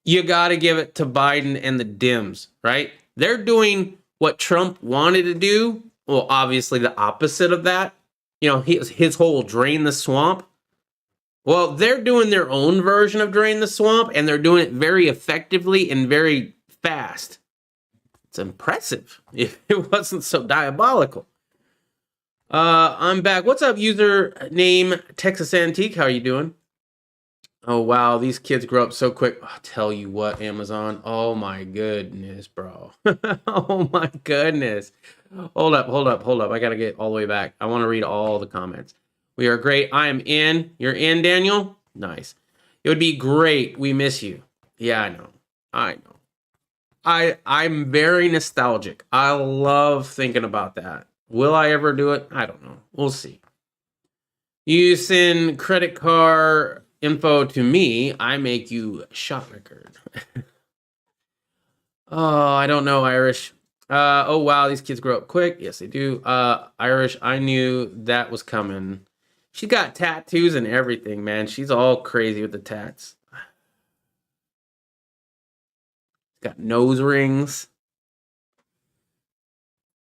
Speaker 3: you got to give it to Biden and the Dems, right? They're doing what Trump wanted to do. Well, obviously the opposite of that. You know, his whole drain the swamp. Well, they're doing their own version of drain the swamp, and they're doing it very effectively and very fast. It's impressive if it wasn't so diabolical. I'm back. What's up, username Texas Antique? How are you doing? Oh, wow. These kids grow up so quick. I'll tell you what, Amazon. Oh, my goodness, bro. Oh, my goodness. Hold up. I got to get all the way back. I want to read all the comments. We are great. I am in. You're in, Daniel? Nice. It would be great. We miss you. Yeah, I know. I'm very nostalgic. I love thinking about that. Will I ever do it? I don't know. We'll see. You send credit card info to me. I make you shop record. Oh, I don't know, Irish. Oh, wow. These kids grow up quick. Yes, they do. Irish, I knew that was coming. She got tattoos and everything, man. She's all crazy with the tats. Got nose rings.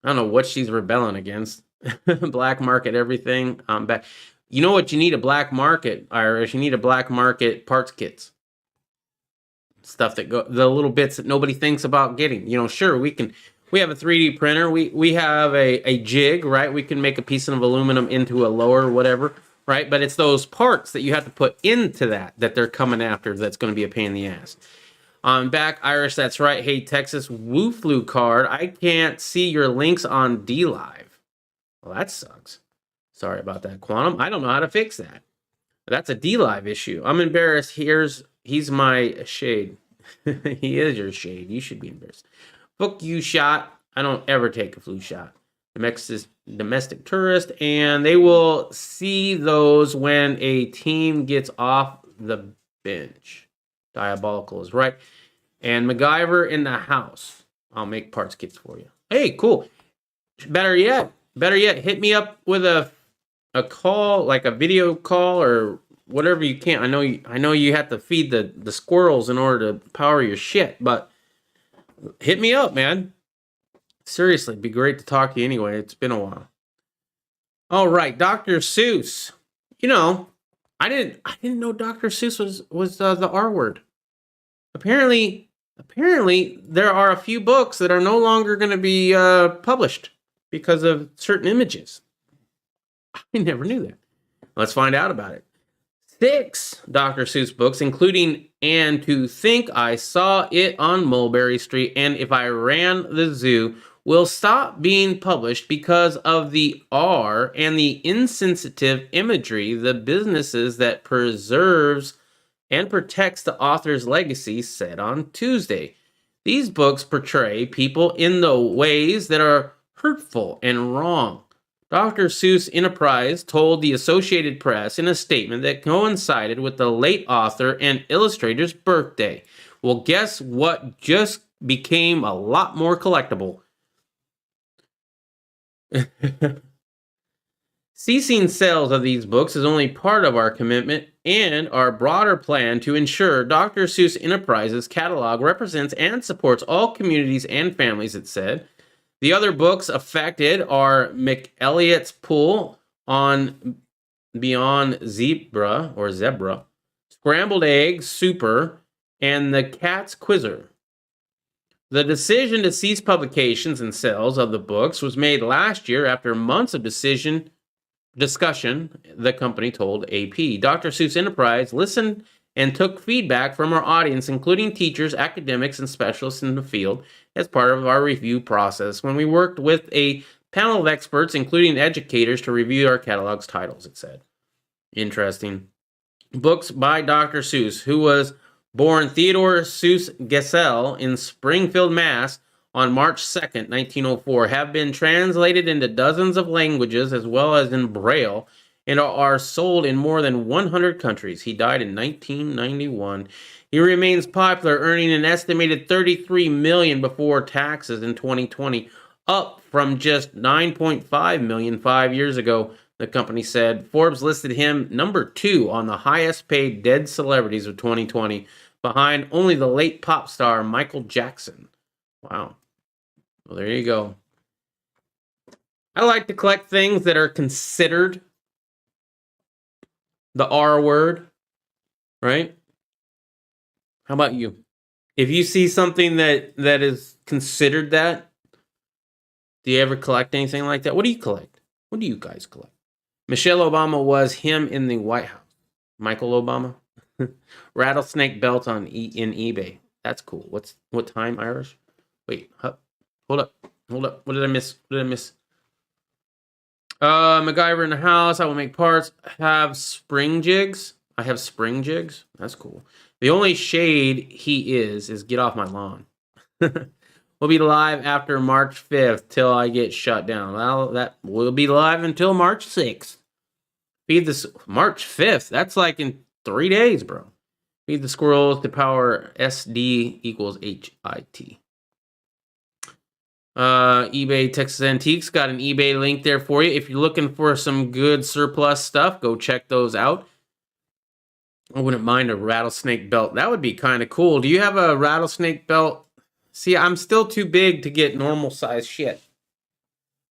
Speaker 3: I don't know what she's rebelling against. Black market everything. I'm back. You know what you need a black market, Irish? You need a black market parts kits. Stuff that go the little bits that nobody thinks about getting. You know, sure, we have a 3D printer. We have a jig, right? We can make a piece of aluminum into a lower whatever, right? But it's those parts that you have to put into that they're coming after that's going to be a pain in the ass. I'm back, Irish, that's right. Hey, Texas, Wooflu card. I can't see your links on DLive. Well, that sucks. Sorry about that, Quantum. I don't know how to fix that. That's a DLive issue. I'm embarrassed. He's my shade. He is your shade. You should be embarrassed. Book you shot. I don't ever take a flu shot. Domestic tourist, and they will see those when a team gets off the bench. Diabolical is right. And MacGyver in the house. I'll make parts kits for you. Hey, cool. Better yet, hit me up with a call, like a video call or whatever you can. I know you have to feed the squirrels in order to power your shit, but hit me up, man. Seriously, it'd be great to talk to you anyway. It's been a while. All right, Dr. Seuss. You know, I didn't know Dr. Seuss was the R word. Apparently, there are a few books that are no longer going to be published because of certain images. I never knew that. Let's find out about it. 6 Dr. Seuss books, including And to Think I Saw It on Mulberry Street and If I Ran the Zoo, will stop being published because of the R and the insensitive imagery the businesses that preserves and protects the author's legacy said on Tuesday. These books portray people in the ways that are hurtful and wrong. Dr. Seuss Enterprise told the Associated Press in a statement that coincided with the late author and illustrator's birthday. Well, guess what just became a lot more collectible? Ceasing sales of these books is only part of our commitment and our broader plan to ensure Dr. Seuss Enterprises catalog represents and supports all communities and families, it said. The other books affected are McElliot's Pool on Beyond Zebra, Scrambled Eggs, Super, and The Cat's Quizzer. The decision to cease publications and sales of the books was made last year after months of discussion, the company told AP. Dr. Seuss Enterprise listened and took feedback from our audience, including teachers, academics, and specialists in the field, as part of our review process when we worked with a panel of experts, including educators, to review our catalog's titles, it said. Interesting. Books by Dr. Seuss, who was born Theodore Seuss Gesell in Springfield, Mass. On March 2nd, 1904, have been translated into dozens of languages as well as in Braille and are sold in more than 100 countries. He died in 1991. He remains popular, earning an estimated $33 million before taxes in 2020, up from just $9.5 million 5 years ago, the company said. Forbes listed him number 2 on the highest paid dead celebrities of 2020, behind only the late pop star Michael Jackson. Wow. Well, there you go. I like to collect things that are considered the R word, right? How about you? If you see something that is considered that, do you ever collect anything like that? What do you collect? What do you guys collect? Michelle Obama was him in the White House. Michael Obama. Rattlesnake belt in eBay. That's cool. What time, Irish? Wait, hold up. What did I miss? MacGyver in the house. I will make parts. Have spring jigs. I have spring jigs. That's cool. The only shade he is get off my lawn. We'll be live after March 5th till I get shut down. Well, that will be live until March 6th. Feed this March 5th. That's like in 3 days, bro. Feed the squirrels to power SD equals HIT. eBay Texas Antiques got an eBay link there for you. If you're looking for some good surplus stuff, go check those out. I wouldn't mind a rattlesnake belt. That would be kind of cool. Do you have a rattlesnake belt? See, I'm still too big to get normal size shit.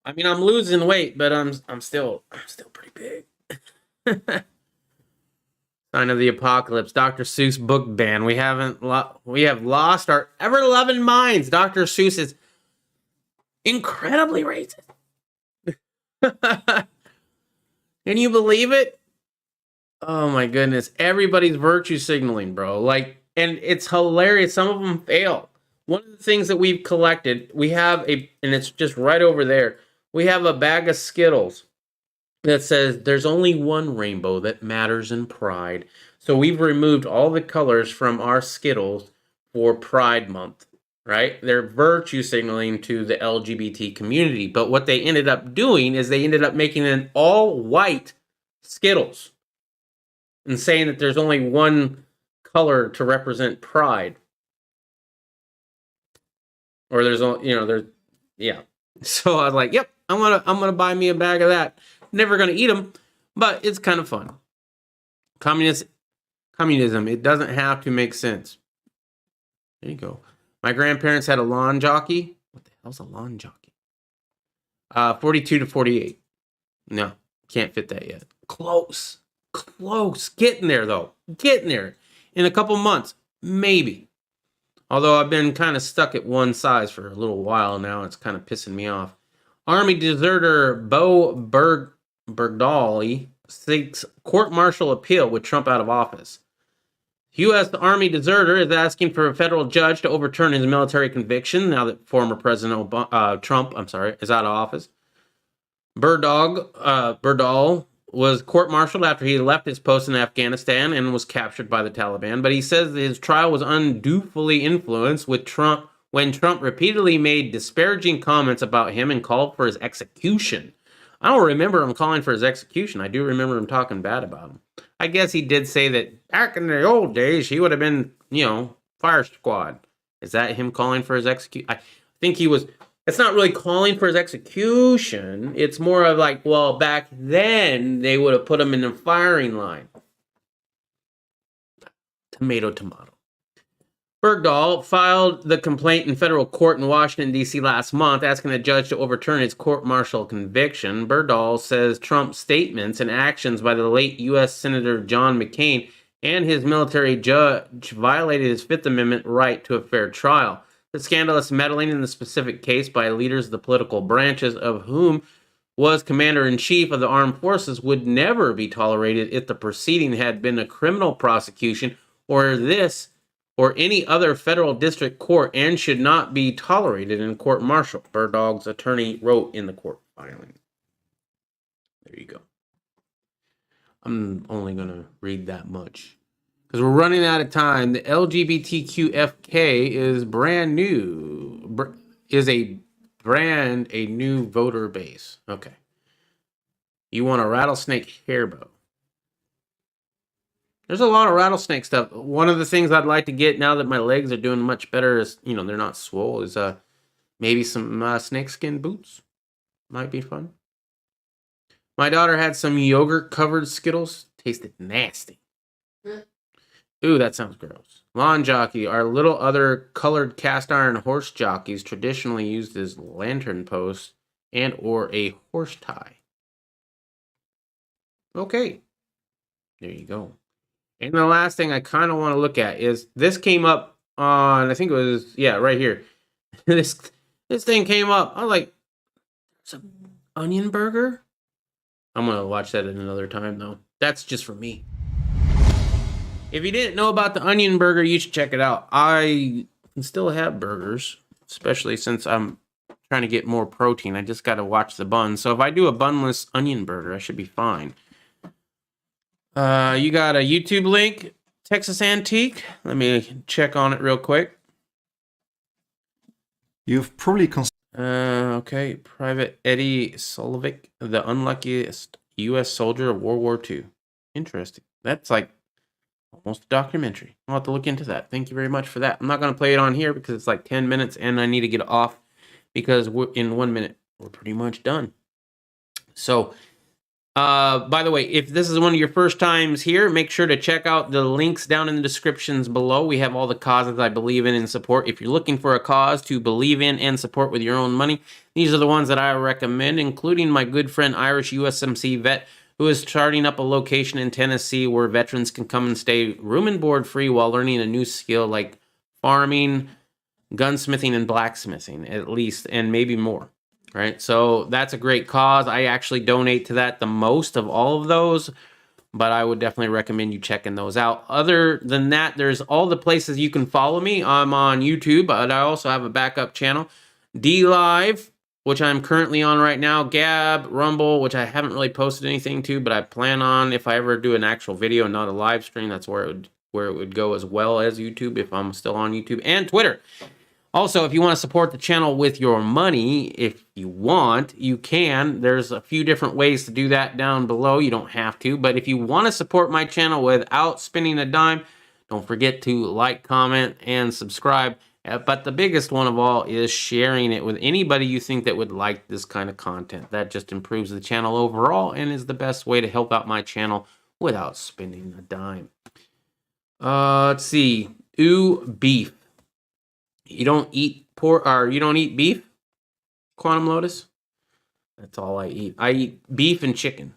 Speaker 3: I mean, I'm losing weight, but I'm still pretty big. Sign of the Apocalypse. Dr. Seuss book ban. We have lost our ever-loving minds. Dr. Seuss is incredibly racist. Can you believe it? Oh my goodness. Everybody's virtue signaling, bro. And it's hilarious. Some of them fail. One of the things that we've collected, and it's just right over there. We have a bag of Skittles that says there's only one rainbow that matters in Pride. So we've removed all the colors from our Skittles for Pride Month, right? They're virtue signaling to the LGBT community. But what they ended up doing is they ended up making an all-white Skittles and saying that there's only one color to represent Pride. Or yeah. So I was like, yep, I'm gonna buy me a bag of that. Never gonna eat them, but it's kind of fun. Communism, it doesn't have to make sense. There you go. My grandparents had a lawn jockey. What the hell's a lawn jockey? 42 to 48. No, Can't fit that yet. Close. Getting there, though. Getting there. In a couple months, maybe. Although I've been kind of stuck at one size for a little while now. It's kind of pissing me off. Army deserter Bo Bergdahl seeks court-martial appeal with Trump out of office. U.S. Army deserter is asking for a federal judge to overturn his military conviction now that former President Trump is out of office. Bergdahl was court-martialed after he left his post in Afghanistan and was captured by the Taliban, but he says his trial was unduly influenced when Trump repeatedly made disparaging comments about him and called for his execution. I don't remember him calling for his execution. I do remember him talking bad about him. I guess he did say that back in the old days, he would have been, fire squad. Is that him calling for his execution? I think he was. It's not really calling for his execution. It's more of like, well, back then, they would have put him in the firing line. Tomato. Bergdahl filed the complaint in federal court in Washington, D.C. last month, asking the judge to overturn his court-martial conviction. Bergdahl says Trump's statements and actions by the late U.S. Senator John McCain and his military judge violated his Fifth Amendment right to a fair trial. The scandalous meddling in the specific case by leaders of the political branches, of whom was Commander-in-Chief of the Armed Forces, would never be tolerated if the proceeding had been a criminal prosecution or any other federal district court, and should not be tolerated in court-martial, Bergdahl's attorney wrote in the court filing. There you go. I'm only going to read that much, because we're running out of time. The LGBTQFK is brand new, a new voter base. Okay. You want a rattlesnake hair bow. There's a lot of rattlesnake stuff. One of the things I'd like to get now that my legs are doing much better is, they're not swole, is maybe some snakeskin boots. Might be fun. My daughter had some yogurt-covered Skittles. Tasted nasty. Ooh, that sounds gross. Lawn jockey are little other colored cast iron horse jockeys traditionally used as lantern posts and or a horse tie. Okay. There you go. And the last thing I kind of want to look at is this came up on, I think it was, right here. this thing came up. I was like, it's an onion burger? I'm going to watch that at another time, though. That's just for me. If you didn't know about the onion burger, you should check it out. I can still have burgers, especially since I'm trying to get more protein. I just got to watch the bun. So if I do a bunless onion burger, I should be fine. You got a YouTube link, Texas Antique. Let me check on it real quick.
Speaker 10: You've probably
Speaker 3: okay. Private Eddie Solovic, the unluckiest U.S. soldier of World War II. Interesting. That's like almost a documentary. I'll have to look into that. Thank you very much for that. I'm not going to play it on here because it's like 10 minutes and I need to get off because in 1 minute, we're pretty much done. So, by the way, if this is one of your first times here, make sure to check out the links down in the descriptions below. We have all the causes I believe in and support. If you're looking for a cause to believe in and support with your own money, these are the ones that I recommend, including my good friend Irish USMC vet, who is starting up a location in Tennessee where veterans can come and stay room and board free while learning a new skill like farming, gunsmithing, and blacksmithing, at least, and maybe more. Right, so that's a great cause. I actually donate to that the most of all of those, but I would definitely recommend you checking those out. Other than that, there's all the places you can follow me. I'm on YouTube, but I also have a backup channel, D-Live, which I'm currently on right now, Gab, Rumble, which I haven't really posted anything to, but I plan on, if I ever do an actual video, not a live stream, that's where it would go, as well as YouTube if I'm still on YouTube, and Twitter. Also, if you want to support the channel with your money, if you want, you can. There's a few different ways to do that down below. You don't have to. But if you want to support my channel without spending a dime, don't forget to like, comment, and subscribe. But the biggest one of all is sharing it with anybody you think that would like this kind of content. That just improves the channel overall and is the best way to help out my channel without spending a dime. Let's see. Ooh, beef. You don't eat pork, or you don't eat beef, Quantum Lotus? That's all I eat. I eat beef and chicken.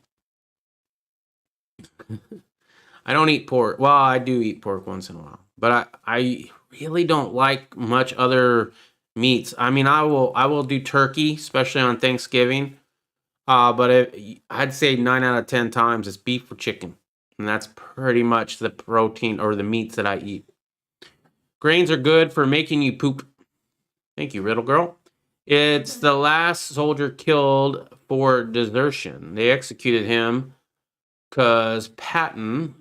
Speaker 3: I don't eat pork. Well, I do eat pork once in a while, but I really don't like much other meats. I mean, I will do turkey, especially on Thanksgiving. But I'd say 9 out of 10 times it's beef or chicken, and that's pretty much the protein or the meats that I eat. Grains are good for making you poop. Thank you, Riddle Girl. It's the last soldier killed for desertion. They executed him because Patton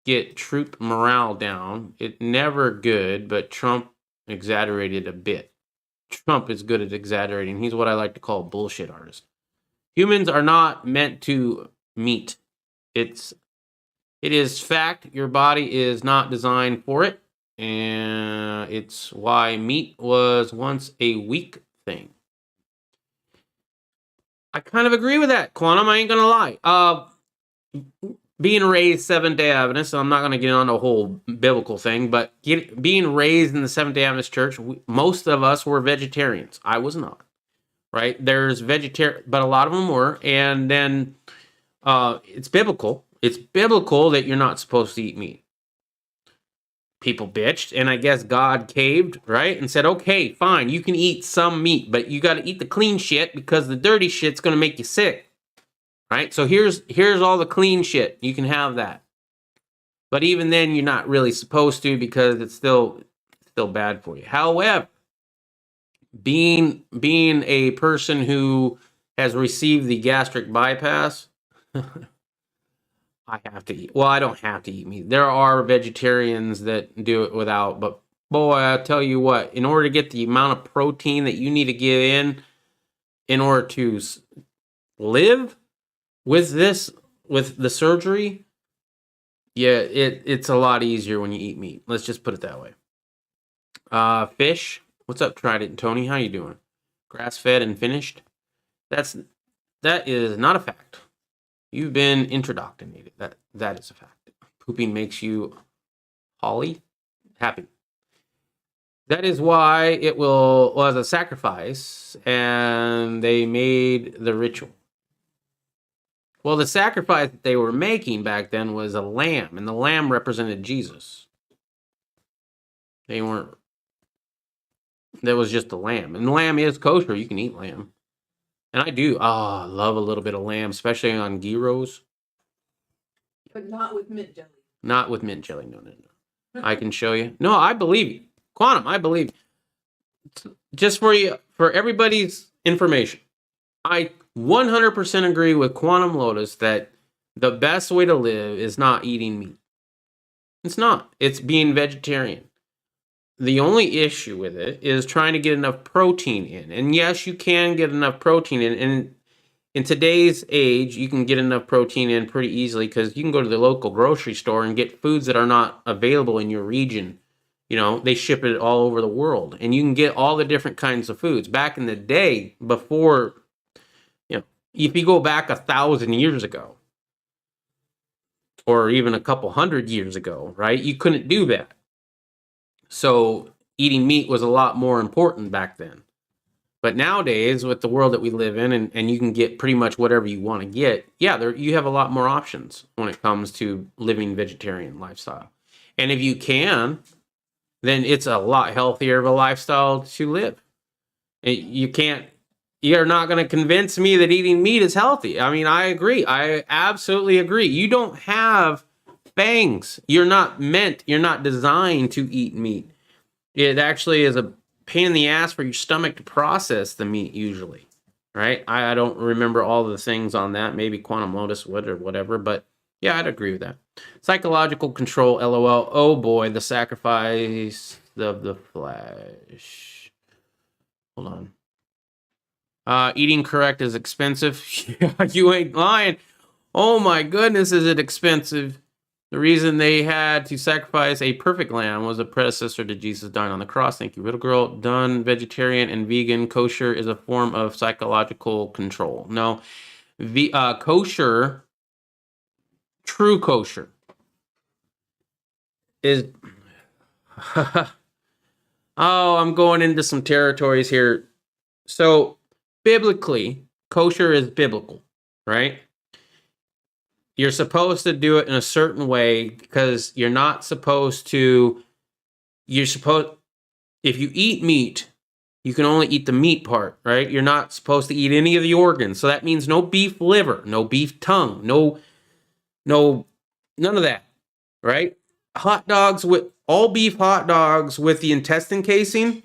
Speaker 3: get troop morale down. It never good, but Trump exaggerated a bit. Trump is good at exaggerating. He's what I like to call a bullshit artist. Humans are not meant to meet. It is fact. Your body is not designed for it, and it's why meat was once a weak thing. I kind of agree with that, Quantum. I ain't gonna lie. Being raised Seventh-day Adventist, so I'm not going to get on the whole biblical thing, but being raised in the Seventh-day Adventist church, most of us were vegetarians. I was not, right? There's vegetarian, but a lot of them were. And then it's biblical. It's biblical that you're not supposed to eat meat. People bitched, and I guess God caved, right? And said, okay, fine, you can eat some meat, but you got to eat the clean shit because the dirty shit's going to make you sick. Right? So here's all the clean shit. You can have that. But even then you're not really supposed to because it's still bad for you. However, being a person who has received the gastric bypass, I have to eat. Well, I don't have to eat meat. There are vegetarians that do it without, but boy, I tell you what, in order to get the amount of protein that you need to give in order to live with the surgery, yeah, it's a lot easier when you eat meat. Let's just put it that way. Fish, what's up, Trident Tony? How you doing? Grass-fed and finished? That is not a fact. You've been interdoctrinated. That is a fact. Pooping makes you happy. That is why it was a sacrifice, and they made the ritual. Well, the sacrifice that they were making back then was a lamb, and the lamb represented Jesus. There was just a lamb. And the lamb is kosher. You can eat lamb. And I do. I love a little bit of lamb, especially on gyros.
Speaker 9: But not with mint jelly.
Speaker 3: Not with mint jelly. No. I can show you. No, I believe you. Quantum, I believe you. Just for everybody's information, I 100% agree with Quantum Lotus that the best way to live is not eating meat. It's not. It's being vegetarian. The only issue with it is trying to get enough protein in. And yes, you can get enough protein in. And in today's age, you can get enough protein in pretty easily because you can go to the local grocery store and get foods that are not available in your region. You know, they ship it all over the world. And you can get all the different kinds of foods. Back in the day, before, if you go back 1,000 years ago, or even a couple hundred years ago, right, you couldn't do that. So eating meat was a lot more important back then. But nowadays, with the world that we live in, and you can get pretty much whatever you want to get, you have a lot more options when it comes to living vegetarian lifestyle. And if you can, then it's a lot healthier of a lifestyle to live. You're not going to convince me that eating meat is healthy. I mean, I agree. I absolutely agree. You don't have fangs. You're not designed to eat meat. It actually is a pain in the ass for your stomach to process the meat usually, right? I don't remember all the things on that. Maybe Quantum Lotus would or whatever, but yeah, I'd agree with that. Psychological control, LOL. Oh boy, the sacrifice of the flesh. Hold on. Eating correct is expensive. Yeah, you ain't lying. Oh my goodness, is it expensive? The reason they had to sacrifice a perfect lamb was a predecessor to Jesus dying on the cross. Thank you, Riddle Girl. Done vegetarian and vegan. Kosher is a form of psychological control. No, kosher, true kosher, is... Oh, I'm going into some territories here. So, biblically, kosher is biblical, right? you're supposed to do it in a certain way because you're not supposed to. If you eat meat, you can only eat the meat part, right? You're not supposed to eat any of the organs. So that means no beef liver, no beef tongue, none of that, right? All beef hot dogs with the intestine casing,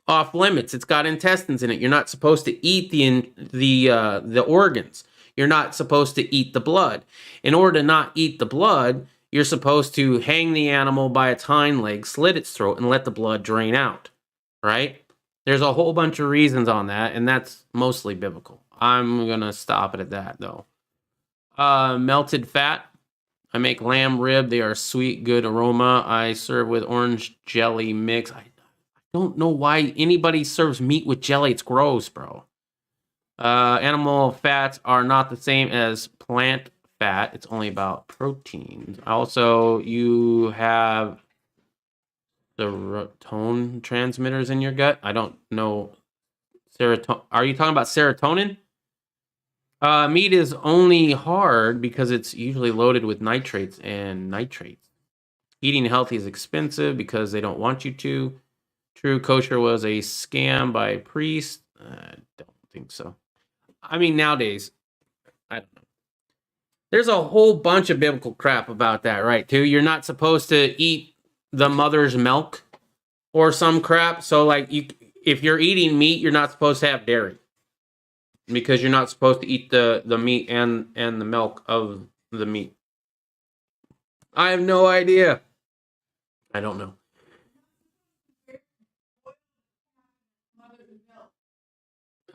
Speaker 3: off limits. It's got intestines in it. You're not supposed to eat the organs. You're not supposed to eat the blood. In order to not eat the blood, you're supposed to hang the animal by its hind legs, slit its throat, and let the blood drain out, right? There's a whole bunch of reasons on that, and that's mostly biblical. I'm going to stop it at that, though. Melted fat. I make lamb rib. They are sweet, good aroma. I serve with orange jelly mix. I don't know why anybody serves meat with jelly. It's gross, bro. Animal fats are not the same as plant fat. It's only about proteins. Also, you have serotonin transmitters in your gut. I don't know. Are you talking about serotonin? Meat is only hard because it's usually loaded with nitrates and nitrates. Eating healthy is expensive because they don't want you to. True kosher was a scam by a priest. I don't think so. I mean, nowadays, I don't know. There's a whole bunch of biblical crap about that, right, too? You're not supposed to eat the mother's milk or some crap. So, like, if you're eating meat, you're not supposed to have dairy because you're not supposed to eat the meat and the milk of the meat. I have no idea. I don't know.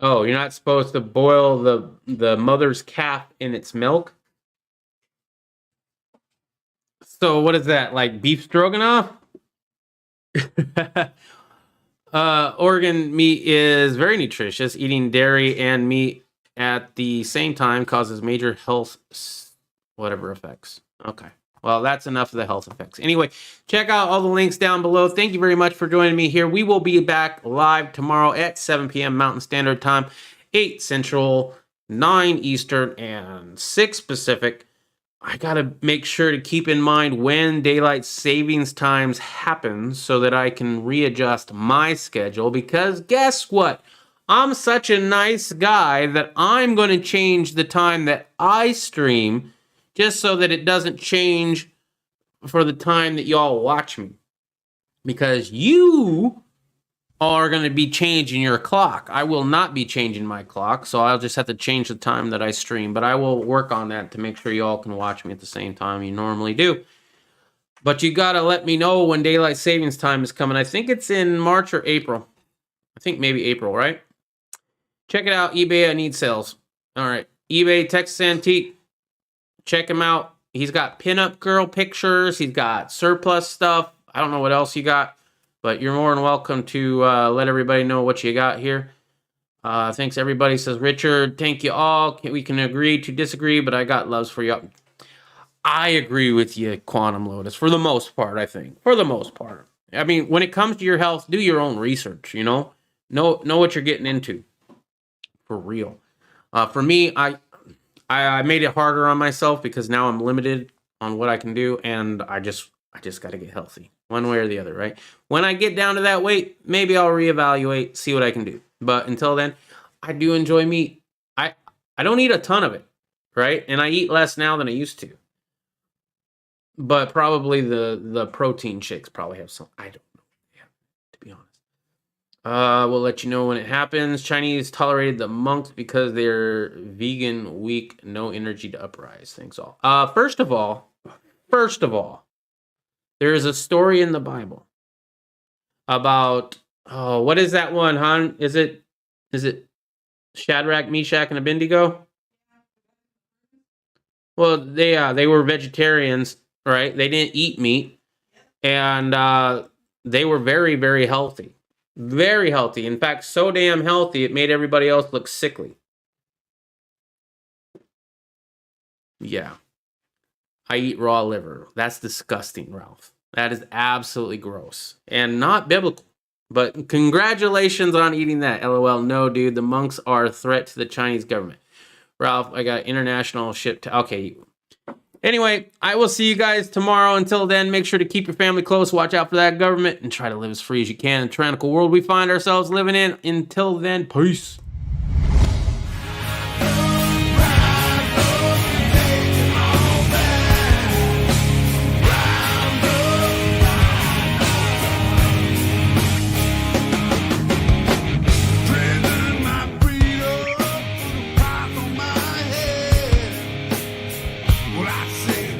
Speaker 3: Oh, you're not supposed to boil the mother's calf in its milk? So what is that, like beef stroganoff? Organ meat is very nutritious. Eating dairy and meat at the same time causes major health whatever effects. Okay. Well, that's enough of the health effects. Anyway, check out all the links down below. Thank you very much for joining me here. We will be back live tomorrow at 7 p.m. Mountain Standard Time, 8 Central, 9 Eastern, and 6 Pacific. I got to make sure to keep in mind when daylight savings times happen so that I can readjust my schedule, because guess what? I'm such a nice guy that I'm going to change the time that I stream just so that it doesn't change for the time that y'all watch me. Because you are going to be changing your clock. I will not be changing my clock, so I'll just have to change the time that I stream. But I will work on that to make sure y'all can watch me at the same time you normally do. But you got to let me know when daylight savings time is coming. I think it's in March or April. I think maybe April, right? Check it out, eBay. I need sales. All right. eBay, Texas Antique. Check him out. He's got pinup girl pictures. He's got surplus stuff. I don't know what else you got, but you're more than welcome to let everybody know what you got here. Thanks, everybody, says Richard. Thank you all. We can agree to disagree, but I got loves for you. I agree with you, Quantum Lotus, for the most part, I think. For the most part. I mean, when it comes to your health, do your own research, you know? Know what you're getting into. For real. For me, I made it harder on myself because now I'm limited on what I can do, and I just got to get healthy, one way or the other, right? When I get down to that weight, maybe I'll reevaluate, see what I can do. But until then, I do enjoy meat. I don't eat a ton of it, right? And I eat less now than I used to. But probably the protein shakes probably have some. I don't know. Yeah, to be honest. We'll let you know when it happens. Chinese tolerated the monks because they're vegan, weak, no energy to uprise. Thanks all. First of all, there is a story in the Bible about what is that one, Han? Is it Shadrach, Meshach, and Abednego? Well, they were vegetarians, right? They didn't eat meat, and they were very, very healthy. Very healthy. In fact, so damn healthy, it made everybody else look sickly. Yeah. I eat raw liver. That's disgusting, Ralph. That is absolutely gross. And not biblical. But congratulations on eating that. LOL. No, dude. The monks are a threat to the Chinese government. Ralph, I got international ship to... Okay. Anyway, I will see you guys tomorrow. Until then, make sure to keep your family close, watch out for that government, and try to live as free as you can in the tyrannical world we find ourselves living in. Until then, peace.
Speaker 2: Treading my freedom, put a price on my head. Well, I say